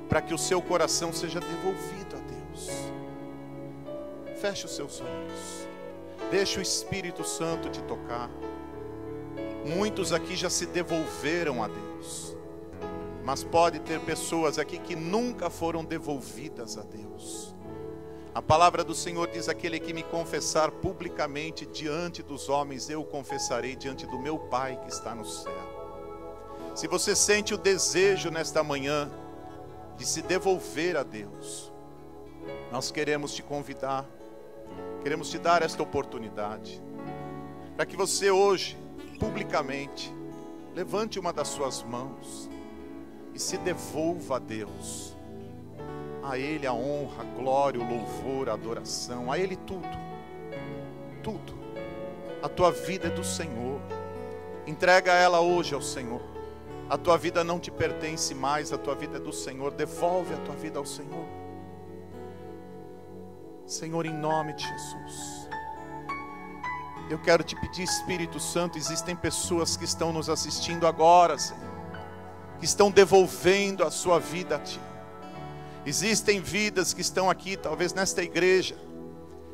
Para que o seu coração seja devolvido a Deus. Feche os seus olhos. Deixa o Espírito Santo te tocar. Muitos aqui já se devolveram a Deus. Mas pode ter pessoas aqui que nunca foram devolvidas a Deus. A palavra do Senhor diz: aquele que me confessar publicamente diante dos homens, eu o confessarei diante do meu Pai que está no céu. Se você sente o desejo nesta manhã de se devolver a Deus, nós queremos te convidar, queremos te dar esta oportunidade, para que você hoje, publicamente, levante uma das suas mãos e se devolva a Deus. A Ele a honra, a glória, o louvor, a adoração, a Ele tudo, tudo. A tua vida é do Senhor, entrega ela hoje ao Senhor. A tua vida não te pertence mais, a tua vida é do Senhor. Devolve a tua vida ao Senhor. Senhor, em nome de Jesus, eu quero te pedir, Espírito Santo, existem pessoas que estão nos assistindo agora, Senhor, que estão devolvendo a sua vida a Ti. Existem vidas que estão aqui, talvez nesta igreja,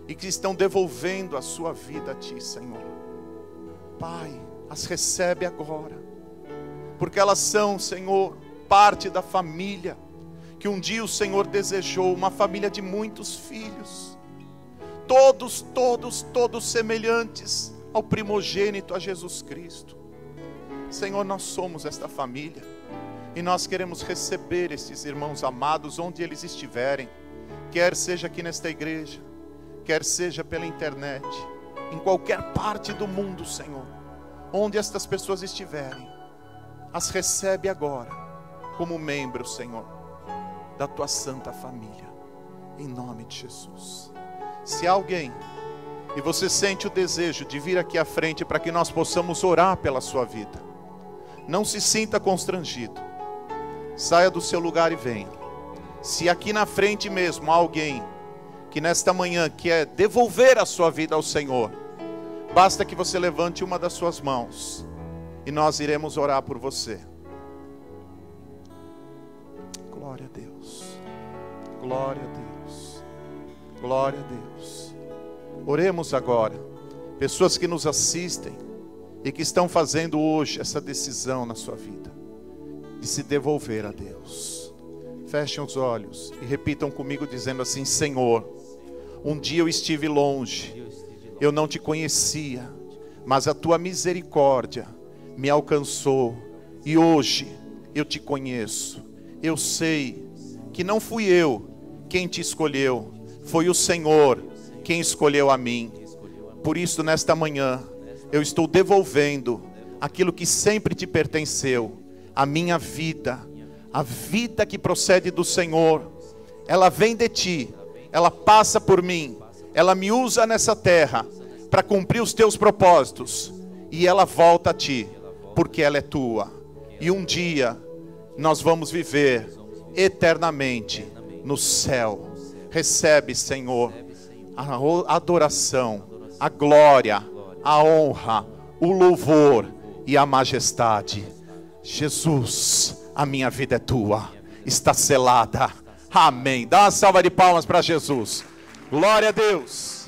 e que estão devolvendo a sua vida a Ti, Senhor. Pai, as recebe agora, porque elas são, Senhor, parte da família que um dia o Senhor desejou, uma família de muitos filhos, todos semelhantes ao primogênito, a Jesus Cristo. Senhor, nós somos esta família, e nós queremos receber esses irmãos amados onde eles estiverem, quer seja aqui nesta igreja, quer seja pela internet, em qualquer parte do mundo, Senhor, onde estas pessoas estiverem, as recebe agora, como membro, Senhor, da Tua santa família, em nome de Jesus. Se há alguém, e você sente o desejo de vir aqui à frente, para que nós possamos orar pela sua vida, não se sinta constrangido, saia do seu lugar e venha. Se aqui na frente mesmo há alguém, que nesta manhã quer devolver a sua vida ao Senhor, basta que você levante uma das suas mãos, e nós iremos orar por você. Glória a Deus, glória a Deus, glória a Deus. Oremos agora, pessoas que nos assistem e que estão fazendo hoje essa decisão na sua vida, de se devolver a Deus. Fechem os olhos e repitam comigo dizendo assim: Senhor, um dia eu estive longe, eu não te conhecia, mas a tua misericórdia me alcançou, e hoje eu te conheço. Eu sei que não fui eu quem te escolheu, foi o Senhor quem escolheu a mim. Por isso, nesta manhã, eu estou devolvendo aquilo que sempre te pertenceu, a minha vida, a vida que procede do Senhor. Ela vem de ti, ela passa por mim, ela me usa nessa terra para cumprir os teus propósitos, e ela volta a ti, porque ela é tua. E um dia nós vamos viver eternamente no céu. Recebe, Senhor, a adoração, a glória, a honra, o louvor e a majestade. Jesus, a minha vida é tua, está selada. Amém. Dá uma salva de palmas para Jesus. Glória a Deus.